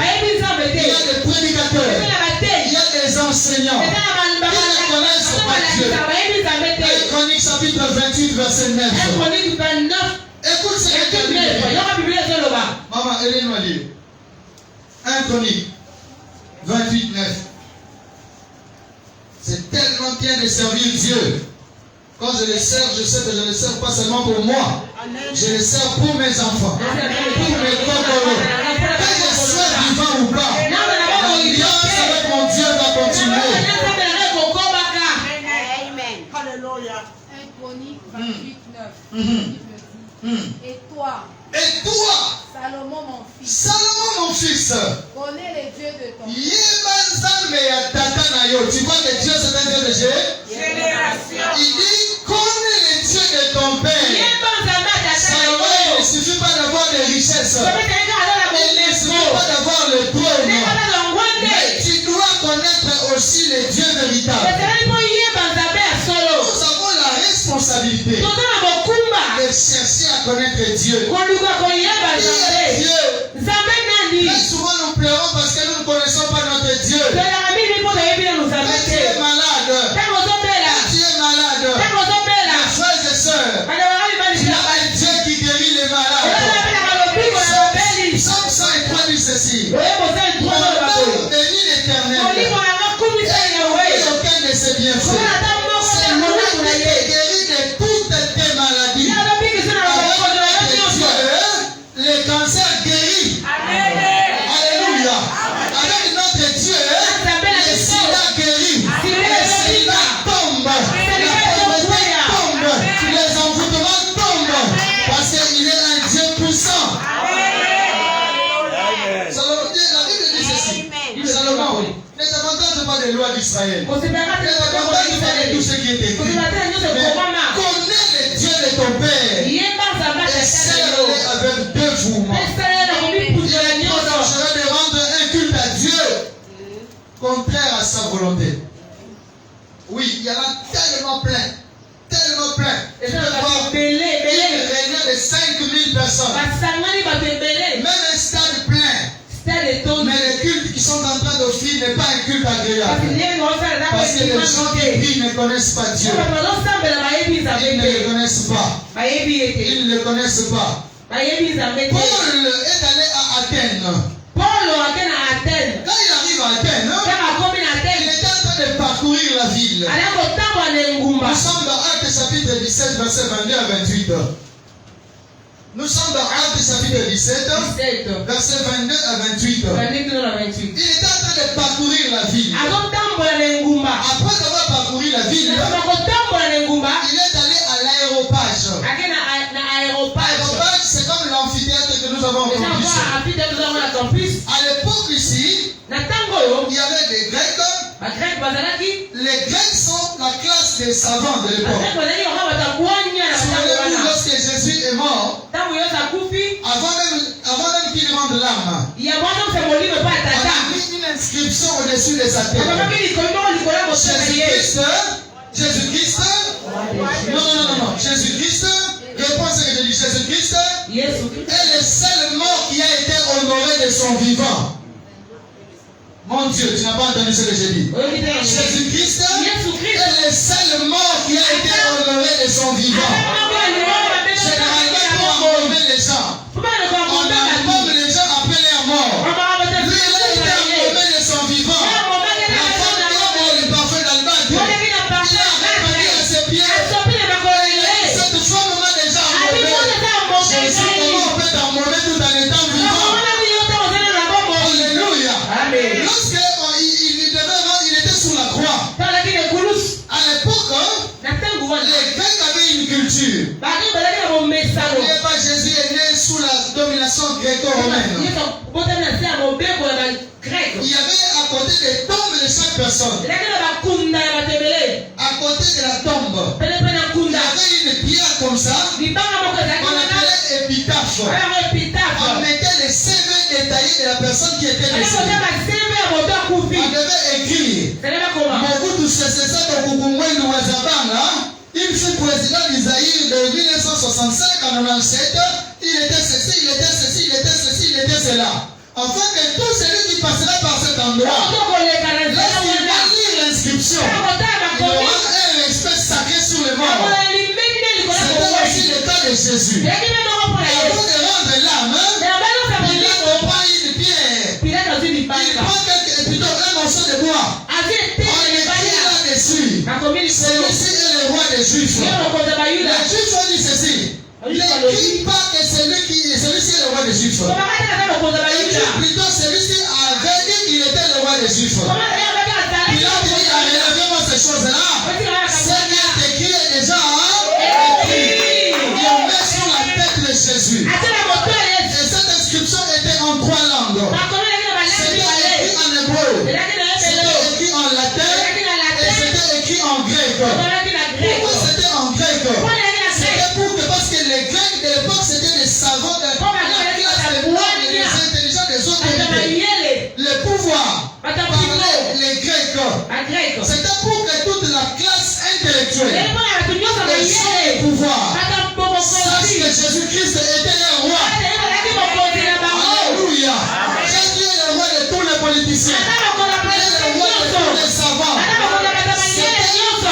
a des prédicateurs, il y a des enseignants qui ne connaissent pas Dieu. Chronique chapitre 28, verset 9. Écoute ce que tu as dit. Maman, aidez-nous à lire. 1 Chronique 28, 9. C'est tellement bien de servir Dieu. Quand je le sers, je sais que je ne le sers pas seulement pour moi. Je le sers pour mes enfants, pour mes cocoros. Que je sois vivant ou pas, l'alliance avec mon Dieu va continuer. Amen. Alléluia. 1 Chronique 28, 9. Et toi, Salomon mon fils, connais les dieux de ton père. Tu vois que Dieu c'est un Dieu de Génération. Il dit, connais les dieux de ton père. Salomon, il ne suffit pas d'avoir des richesses. Il ne suffit pas d'avoir le trône. Mais tu dois connaître aussi les dieux véritables. Nous avons la responsabilité de chercher à connaître Dieu. Qui est Dieu? Très souvent nous pleurons parce que nous ne connaissons pas notre Dieu. Quand tu es malade, mes frères et sœurs, il y a un Dieu qui guérit les malades. Psaume 103 dit ceci. Bénis l'Éternel. Et aucun de ses bienfaits. C'est lui qui te guérit de toutes tes maladies. Les cancers guéris. Alléluia. Avec notre Dieu, les sida guéris. Les sida tombent. La pauvreté tombe. Les envoûtements tombent. Parce qu'il est un Dieu puissant. Salomon, la Bible dit ceci. Salomon, ne t'avantage pas des lois d'Israël. Ne t'avantage pas de tout ce qui est écrit. Mais connais les dieux de ton père. Et sers-les avec dévouement. Il reprocherait de rendre un culte à Dieu contraire à sa volonté. Oui, il y en a tellement plein. Tellement plein. Il régnait de 5000 personnes. Même un stade plein. Mais les cultes qui sont en train d'offrir n'est pas un culte agréable. Parce que les gens qui prient ne connaissent pas Dieu. Ils ne le connaissent pas. Ils ne le connaissent pas. Paul est allé à Athènes. Quand il arrive à Athènes, il était en train de parcourir la ville. Nous sommes dans Actes chapitre 17, verset 22 à 28. Nous sommes dans Actes chapitre 17, verset 22 à 28. Il était en train de parcourir la ville. Après avoir parcouru la ville, il est allé à l'aéropage. L'aéropage, c'est comme l'amphithéâtre que nous avons au campus. À l'époque ici, il y avait des Grecs. Les Grecs sont la classe des savants de l'époque. Souvenez-vous, lorsque Jésus est mort, avant même qu'il rende l'âme, on a mis une inscription au-dessus de sa tête. Jésus-Christ, non. Jésus-Christ, réponds ce que je dis. Jésus-Christ est le seul mort qui a été honoré de son vivant. Mon Dieu, tu n'as pas entendu ce que j'ai dit. Jésus-Christ est le seul mort qui a été honoré de son vivant. Généralement, pour enlever les gens, on enlève les gens appelés à mort. Lui, il a été enlevé de son vivant. La femme qui a mort le parfum d'Albâtre, il a répandu à ses pieds. Cette femme m'a déjà enlevé. Jésus, comment on peut t'enlever tout en étant vivant? Alléluia. Lorsqu'il était sous la croix, à l'époque, les Grecs avaient une culture. N'oubliez pas, Jésus est né sous la domination gréco-romaine. Il y avait à côté des tombes de chaque personne. À côté de la tombe, il y avait une pierre comme ça. On appelait épitaphe. On mettait les CV détaillés de la personne qui était décédée. On devait écrire Mobutu Sese Seko Kukumwendu wa Zabanga président d'Isaïe de 1965 à 97, il était ceci, il était ceci, il était ceci, il était cela. Afin que tout celui qui passera par cet endroit, lorsqu'il va lire l'inscription, il aura un respect sacré sur le monde. C'était aussi le cas de Jésus. Avant de rendre l'âme, il n'a pas une pierre. Il prend plutôt un morceau de bois. On écrit là-dessus. Celui-ci est le roi des Juifs. Les Juifs ont dit ceci. N'écris pas que celui-ci est le roi des Juifs. Plutôt celui-ci avait dit qu'il était le roi des Juifs. Il a dit, relevez-moi ces choses-là. Ce qui est écrit est déjà écrit. On met sur la tête de Jésus. Et cette inscription était en 3 langues. C'était écrit en hébreu. C'était écrit en latin. Et c'était écrit en grec. Pourquoi c'était en grec? C'était pour que, parce que les Grecs de l'époque, c'était des savants de la classe des noirs et des intelligents des autres pays. Le pouvoir parlait les Grecs. C'était pour que toute la classe intellectuelle et son pouvoir sache que Jésus-Christ était le roi. Alléluia. Jésus est le roi de tous les politiciens. Il est le roi de tous les savants.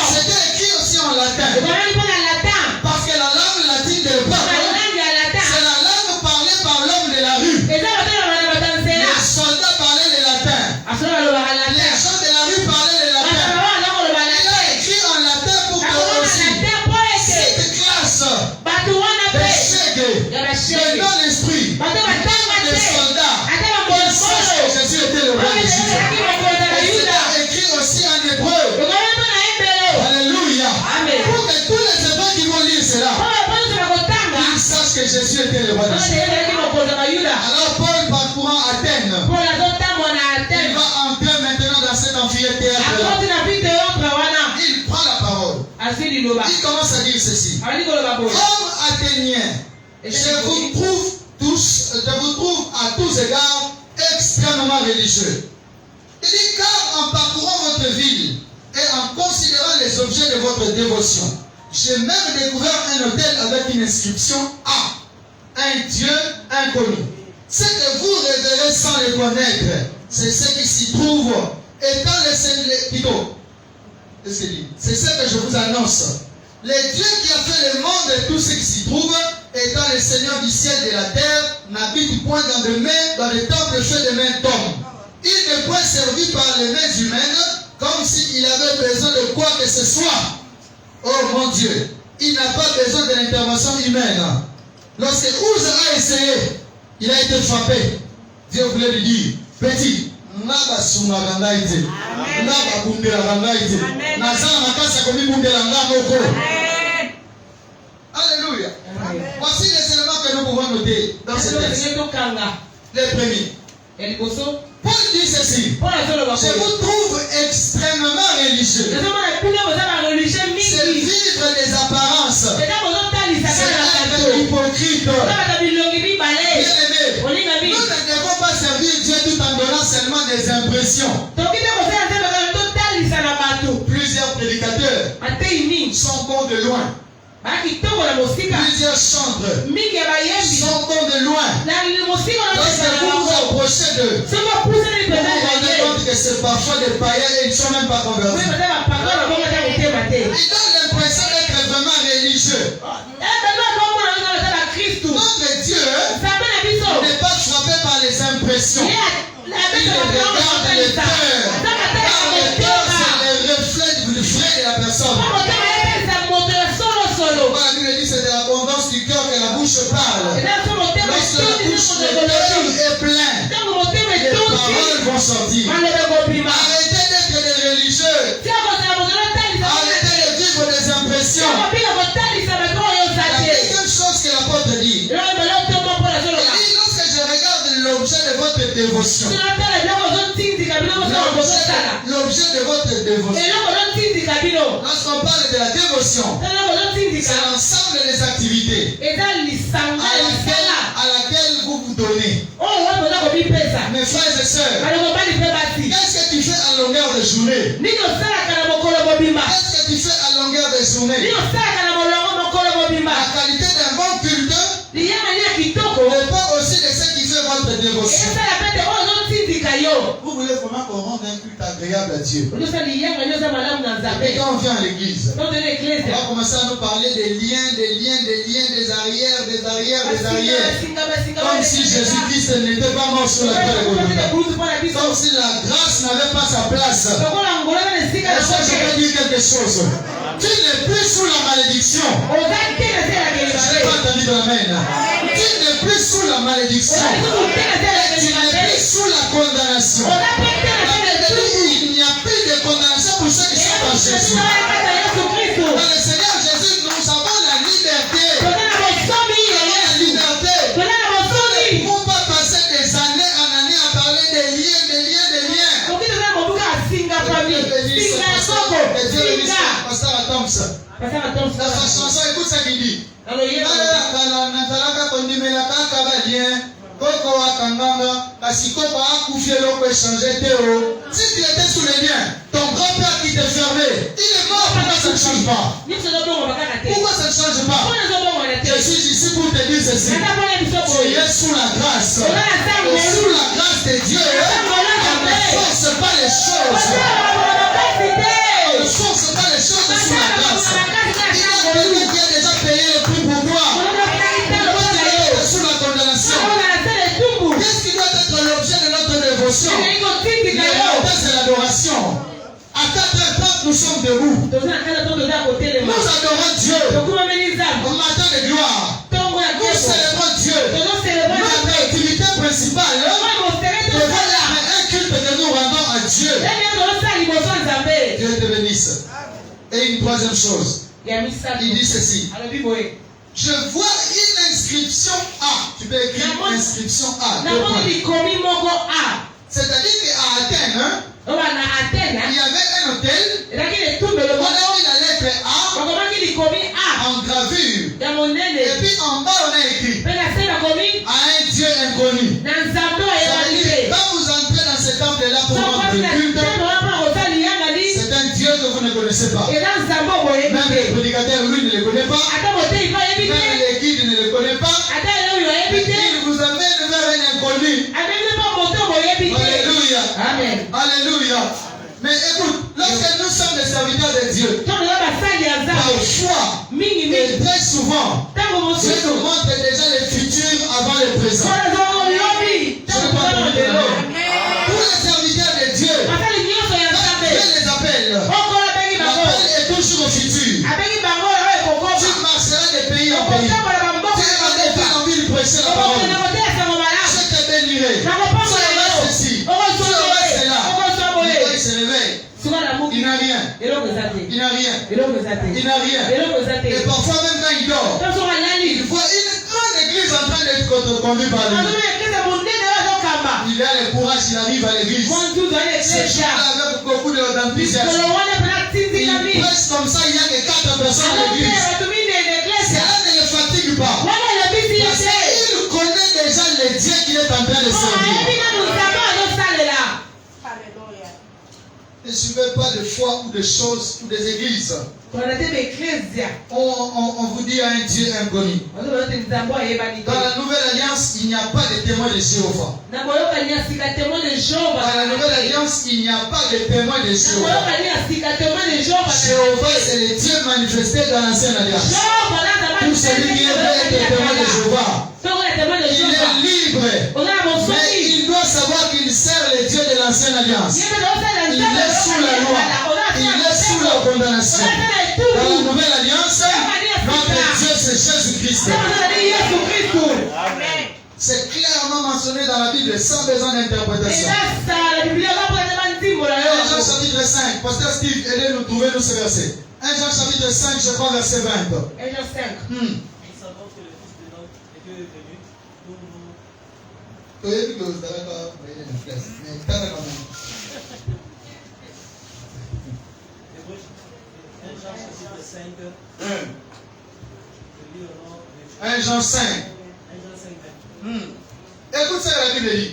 C'était écrit aussi en latin. Parce que la langue latine de l'époque, c'est la langue parlée par l'homme de la rue. Les soldats parlaient le latin. Les gens de la rue parlaient le latin. Il a écrit en latin pour que aussi cette classe de chèques, de non-esprit, de soldats, ils sachent que Jésus était le roi des Juifs. Et c'est écrit aussi en hébreu. Alléluia. Pour que tous les Hébreux qui vont lire cela, ils sachent que Jésus était le roi des Juifs. Alors Paul parcourant Athènes, il va entrer maintenant dans cet amphithéâtre. Il prend la parole. Il commence à dire ceci. Comme Athéniens, je vous trouve à tous égards extrêmement religieux. Il dit, car en parcourant votre ville et en considérant les objets de votre dévotion, j'ai même découvert un hôtel avec une inscription A, un Dieu inconnu. Ce que vous révérez sans le connaître, c'est ce qui s'y trouve, étant c'est ce que je vous annonce. Le Dieu qui a fait le monde et tout ce qui s'y trouve, étant le Seigneur du ciel et de la terre, n'habite point dans des temples faits de mains d'hommes. Il n'est point servi par les mains humaines, comme s'il avait besoin de quoi que ce soit. Oh mon Dieu, il n'a pas besoin de l'intervention humaine. Lorsque Uza a essayé, il a été frappé. Dieu voulait lui dire, petit, Alléluia. Voici les éléments que nous pouvons noter dans ce texte. Les premiers. Paul dit ceci. Je vous trouve extrêmement religieux. C'est vivre des apparences. C'est être hypocrite. Bien-aimé, nous ne devons pas servir Dieu tout en donnant seulement des impressions. Plusieurs prédicateurs sont bons de loin. Plusieurs chantres sont bons de loin. Lorsque vous vous approchez d'eux, vous vous rendez compte que c'est parfois des païens et ils ne sont même pas convertis. Ils donnent l'impression d'être vraiment religieux. Notre Dieu n'est pas frappé par les impressions. Il regarde le cœur. Car le cœur, c'est le reflet du vrai de la personne. La Bible dit que c'est de l'abondance du cœur que la bouche parle. Lorsque la bouche de cœur est pleine, les paroles vont sortir. Arrêtez d'être des religieux. Arrêtez de vivre des impressions. La deuxième chose que l'apôtre dit, lorsque je regarde l'objet de votre dévotion, l'objet de votre dévotion, lorsqu'on parle de la dévotion, c'est l'ensemble des activités à laquelle vous vous donnez. Mes frères et sœurs, qu'est-ce que tu fais à longueur de journée? Qu'est-ce que tu fais à longueur de journée? qualité d'un bon culte dépend aussi de ce qui fait votre dévotion. Vous voulez vraiment qu'on rende un culte agréable à Dieu. Et quand on vient à l'église, on va commencer à nous parler des liens, des arrières. Comme si Jésus-Christ n'était pas mort sur la croix de Golgotha. Comme si la grâce n'avait pas sa place. Est-ce que je peux dire quelque chose? Tu n'es plus sous la malédiction. Je n'ai pas entendu d'amen. Tu n'es plus sous la malédiction. Tu n'es plus sous la condamnation. Il n'y a plus de condamnation pour ceux qui sont en Jésus. Dans le Seigneur Jésus, nous avons la liberté. Nous ne pouvons pas passer des années en années à parler des liens. Pasteur Thompson. Dans sa chanson, écoute ce qu'il dit. Si tu étais sous les liens, ton grand-père qui te fermait, il est mort, pourquoi ça ne change pas? Pourquoi ça ne change pas? Je suis ici pour te dire ceci. Tu es sous la grâce. Et sous la grâce de Dieu, on ne force pas les choses. On ne force pas les choses sous la grâce. Il y a quelqu'un qui a déjà payé le prix pour toi. Sous la condamnation. Qu'est-ce qui doit être l'objet de notre dévotion? C'est l'adoration. À 4h30, nous sommes debout. Nous adorons Dieu. Au matin de gloire. Nous célébrons Dieu. Notre activité principale devrait être un culte que nous rendons à Dieu. Dieu te bénisse. Et une troisième chose. Il dit ceci. Je vois une inscription A. Tu peux écrire inscription A. C'est-à-dire qu'à Athènes, il y avait un hôtel. On a mis la lettre A en gravure. Et puis en bas, on a écrit à un Dieu inconnu. Quand vous entrez dans ce temple-là pour rendre le culte, c'est un Dieu que vous ne connaissez pas. Même le prédicateur, lui, ne le connaît pas. Même les guides ne le connaissent pas. Il vous amène vers un inconnu. Alléluia. Amen. Alléluia. Mais écoute, lorsque nous sommes des serviteurs de Dieu, parfois et très souvent, Dieu nous montre déjà le futur avant le présent. Pour les serviteurs de Dieu, quand Dieu les appelle, l'appel est toujours au futur. Tu marcheras de pays en pays. Tu iras de ville en ville prêcher la parole. Je te bénirai. Tu auras ceci. Tu auras cela. Il se réveille. Il n'a rien. Il n'a rien. Il n'a rien. Et parfois même quand il dort, il voit une grande église en train d'être conduite par lui. Il a le courage, il arrive à l'église. Ce jour-là avec beaucoup d'enthousiasme. Il prêche comme ça, il n'y a que 4 personnes à l'église. Cela ne le fatigue pas. Parce qu'il connaît déjà les dieux qu'il est en train de servir. Ne suivez pas de foi ou de choses ou des églises. On vous dit un Dieu inconnu. Dans la nouvelle alliance, il n'y a pas de témoin de Jéhovah. Dans la nouvelle alliance, il n'y a pas de témoin de Jéhovah. Jéhovah, c'est le Dieu manifesté dans l'ancienne alliance. Tout celui qui veut être témoin de Jéhovah, il est libre. Mais il doit savoir qu'il sert les dieux de l'ancienne alliance. Il est sous la loi. Il est sous la condamnation. Dans la nouvelle alliance, notre Dieu c'est Jésus-Christ. C'est clairement mentionné dans la Bible sans besoin d'interprétation. 1 Jean chapitre 5. Pasteur Steve, aidez-nous trouver nous ce verset. 1 Jean chapitre 5, je crois verset 20. 1 Jean 5. Jean 5. Écoute ce que la Bible dit.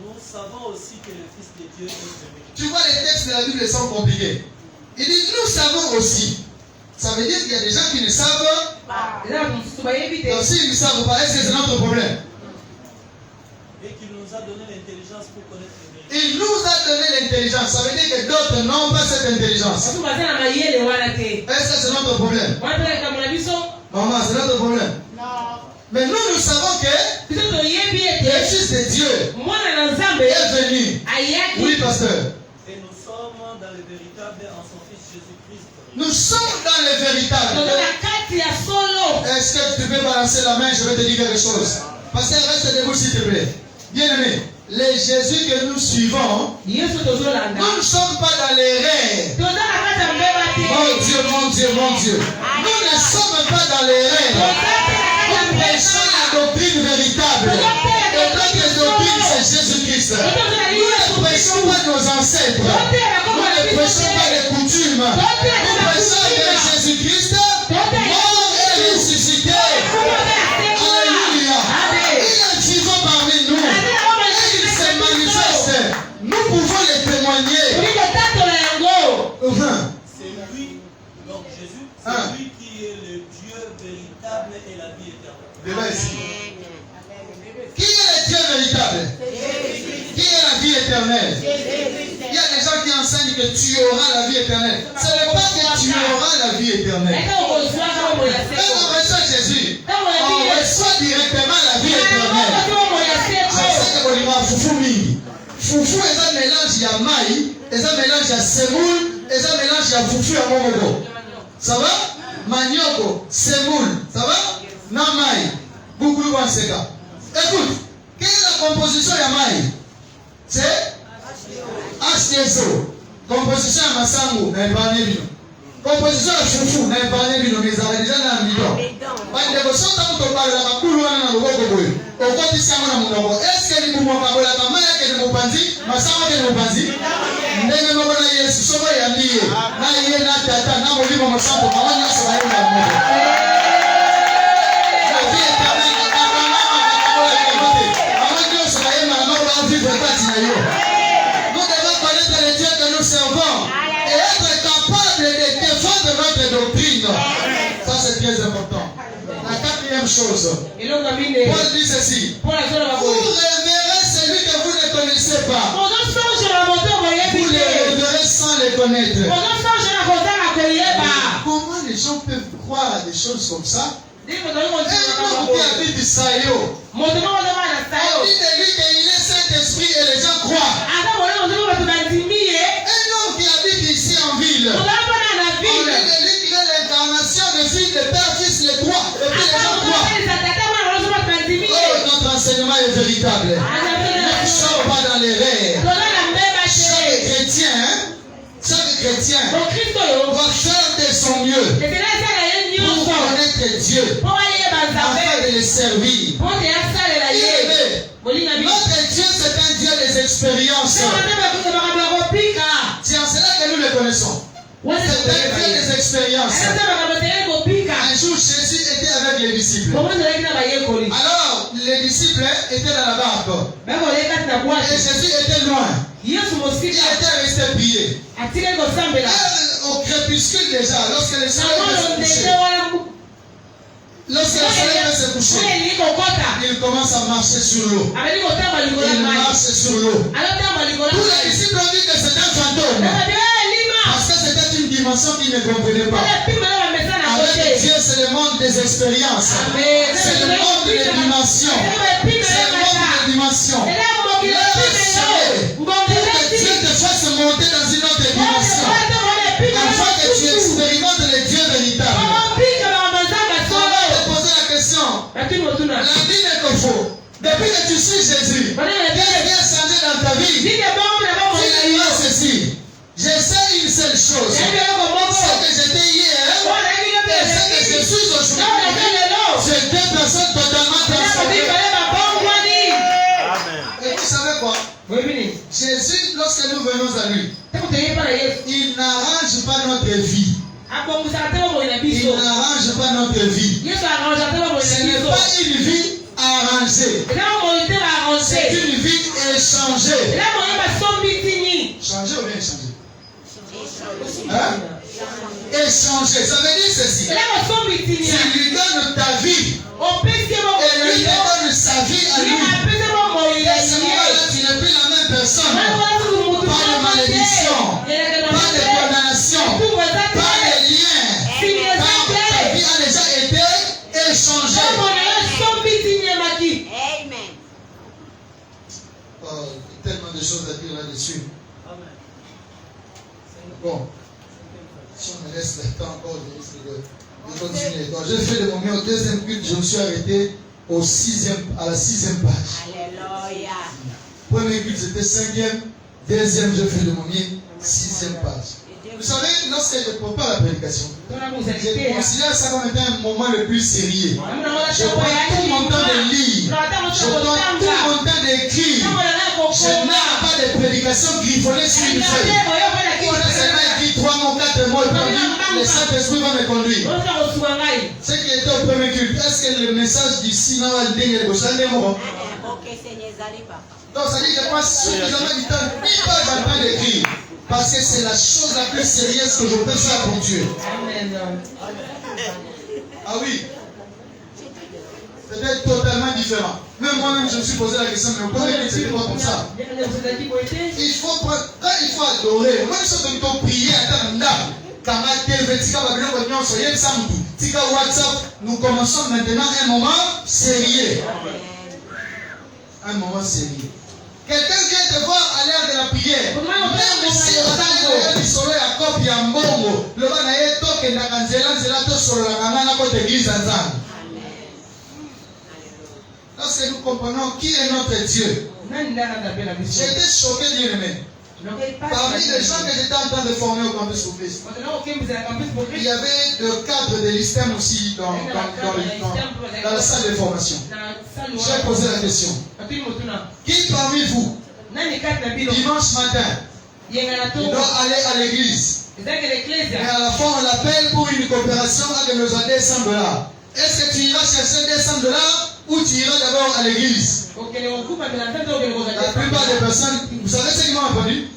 Nous savons aussi que le Fils de Dieu est venu. Tu vois, les textes de la Bible sont compliqués. Il dit, nous savons aussi. Ça veut dire qu'il y a des gens qui ne savent pas. Donc s'ils ne savent pas, est-ce que c'est notre problème? Et qu'il nous a donné l'intelligence pour connaître les vérités. Il nous a donné l'intelligence. Ça veut dire que d'autres n'ont pas cette intelligence. Est-ce que c'est notre problème? Maman, c'est notre problème. Non. Mais nous savons que le Fils de Dieu est venu. Oui, pasteur. Et nous sommes dans le véritable en son Fils Jésus-Christ. Nous sommes dans le véritable. Est-ce que tu peux balancer la main? Je vais te dire quelque chose. Pasteur, reste debout s'il te plaît. Bien-aimé, le Jésus que nous suivons, nous ne sommes pas dans les rêves. Mon Dieu, mon Dieu, mon Dieu. Nous ne sommes pas dans les rêves. Nous prêchons la doctrine véritable. Et notre doctrine, c'est Jésus-Christ. Nous ne prêchons pas nos ancêtres. Nous ne prêchons pas les coutumes. Nous prêchons que Jésus-Christ, mort et ressuscité. Alléluia. Il est vivant parmi nous. Et il se manifeste. Nous pouvons les témoigner. C'est lui, donc Jésus, c'est lui qui est le Dieu véritable et la vie éternelle. Qui est le Dieu véritable? Qui est la vie éternelle? Il y a des gens qui enseignent que tu auras la vie éternelle. Ce n'est pas que tu auras la vie éternelle. Quand on reçoit Jésus, on reçoit directement la vie éternelle. Je sais que vous avez foufou mingi. Foufou est un mélange, il y a maï, est un mélange, il y a semoule, est un mélange, il y a foufou à momoko. Ça va? Manioko, semoule, ça va? Namai, beaucoup de seka. Écoute, quelle est la composition de maï? C'est H2O. Composition de Massango, n'a pas de composition de Foufou, n'a pas de bino, mais ça va déjà dans le bidon. Parce que les gens qui ont parlé de la couleur, on a le gogo. Au côté de ça, on a mon gogo. Est-ce que les mouvements de la caméra que nous bandit, Massango que nous bandit? Ndenge moko na Yesu soko ya lié. Na yé na tata na molimo mosanto, maman na so ayo na moto. La vie éternelle, nous devons connaître le Dieu que nous servons et être capable de défendre notre doctrine. Ça, c'est très important. La quatrième chose, Paul dit ceci: vous révérez celui que vous ne connaissez pas. Vous le révérez sans le connaître. Comment les gens peuvent croire à des choses comme ça? Un homme qui habite Sayo, on dit de lui qu'il est Saint-Esprit et les gens croient. Un homme qui habite ici en ville, on dit de lui qu'il est l'incarnation de fils de Père, Fils, les trois. Et puis les gens croient. Oh, notre enseignement est véritable. Nous ne sommes pas dans les rêves. Chaque chrétien doit faire de son mieux pour connaître Dieu, afin de le servir. Notre Dieu, c'est un Dieu des expériences. C'est en cela que nous le connaissons. C'est un Dieu des expériences. Un jour, Jésus était avec les disciples. Alors, les disciples étaient dans la barque. Et Jésus était loin. Il était resté prier. Au crépuscule déjà, lorsque le soleil va se coucher, il commence à marcher sur l'eau. Il marche sur l'eau. Tous les disciples ont dit que c'était un fantôme. Parce que c'était une dimension qu'ils ne comprenaient pas. Avec Dieu, c'est le monde des expériences. C'est le monde des dimensions. C'est le monde des dimensions. Pour que Dieu te fasse monter dans une autre dimension. Afin que tu expérimentes le Dieu véritable. On va te poser la question. La vie n'est que faux. Depuis que tu suis Jésus, qu'est-ce qui a changé dans ta vie? Dis-moi ceci. Je sais une seule chose. C'est que j'étais hier et c'est que je suis aujourd'hui. C'est deux personnes totalement transformées. Et vous savez quoi? Jésus, lorsque nous venons à lui, il n'arrange pas notre vie. Il n'arrange pas notre vie. Ce n'est pas une vie arrangée. C'est une vie échangée. Changer ou bien échanger? Hein? Échanger. échanger. Ça veut dire ceci. Tu lui donnes ta vie. Et lui te donne sa vie à lui. Et à ce moment-là, tu n'es plus la même personne. Pas de malédiction, pas de condamnation, pas de lien. Car ta vie a déjà été échangée. Amen. Oh, il y a tellement de choses à dire là-dessus. Bon, si on me laisse le temps encore, je risque de continuer. Donc, j'ai fait de mon mieux au deuxième culte, je me suis arrêté à la 6e page. Alléluia. Premier culte, c'était 5e. Deuxième, je fais de mon mieux, 6e page. Vous savez, lorsque je prépare la prédication, je considère ça comme étant un moment le plus sérieux. Je prends tout mon temps de lire. Je prends tout mon temps d'écrire. Je n'ai pas de prédication griffonnée sur une feuille. On a seulement écrit 3 mots, 4 mots, et puis le Saint-Esprit va me conduire. Ce qui était au premier culte, est-ce que le message d'ici n'a pas été le bon? Donc ça dit que je passe suffisamment du temps, 10 pages en train d'écrire. Parce que c'est la chose la plus sérieuse que je peux faire pour Dieu. Ah oui. C'était totalement différent. Même moi-même, je me suis posé la question, mais pourquoi c'est pas comme ça? Il faut adorer. Même si on doit prier à temps WhatsApp, nous commençons maintenant un moment sérieux. Un moment sérieux. Quelqu'un vient te voir à l'heure de la prière. Même si on a du soleil à copie en bongo, le van a été toqué dans la zéla sur la gana à côté de l'église ensemble. Lorsque nous comprenons qui est notre Dieu, j'ai été choqué bien-aimé. Parmi les gens que j'étais en train de former au campus Christ, il y avait le cadre de l'ISTEM aussi dans la salle de formation. J'ai posé la question. Qui parmi vous, dimanche matin, il doit aller à l'église, et à la fin on l'appelle pour une coopération avec nos $200? Est-ce que tu iras chercher $200 ou tu iras d'abord à l'église? La plupart des personnes, vous savez ce qu'ils m'ont répondu?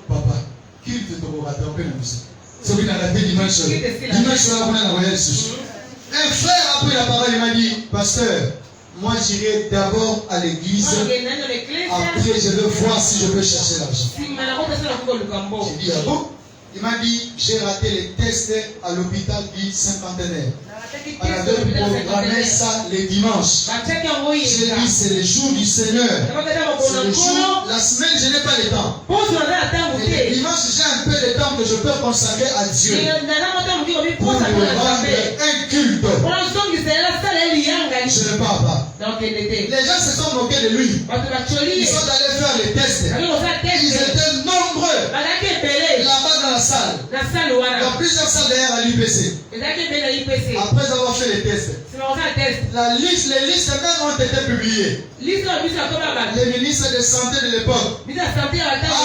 Papa, qui te trouvera tromper la musique? C'est qui n'a pas dit dimanche. Un frère a pris la parole, il m'a dit, pasteur, moi j'irai d'abord à l'église, après je vais voir si je peux chercher l'argent. J'ai dit, ah bon? Il m'a dit, j'ai raté les tests à l'hôpital du Saint-Pantenaire. On avait programmé ça les dimanches. J'ai dit, c'est le jour du Seigneur. C'est le jour, la semaine, je n'ai pas le temps. Et le dimanche, j'ai un peu de temps que je peux consacrer à Dieu. Pour lui rendre un culte. Je ne pars pas. Les gens se sont moqués de lui. Ils sont allés faire les tests. Ils étaient nombreux. Là-bas dans la salle. Dans plusieurs salles derrière à l'UPC. Après avoir fait les tests, les listes même ont été publiées. Les ministres de santé de l'époque a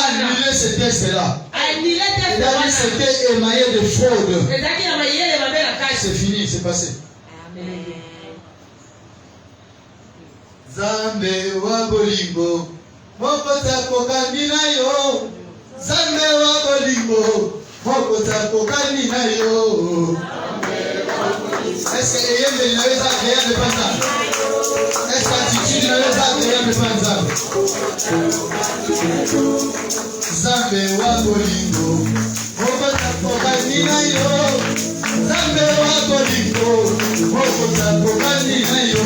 annulé ces tests-là. Il a dit c'était émaillé de fraude. C'est fini, c'est passé. Zambe wa bolingo, mokota kokani na yo. Zambe wa bolingo, mokota kokani na yo. Est-ce que Eyembe n'avait pas créé de Panza? Est-ce qu'attitude n'avait pas créé de Panza? Zambe wa bolingo, mokota kokani na yo. Zambe wa bolingo, mokota kokani na yo.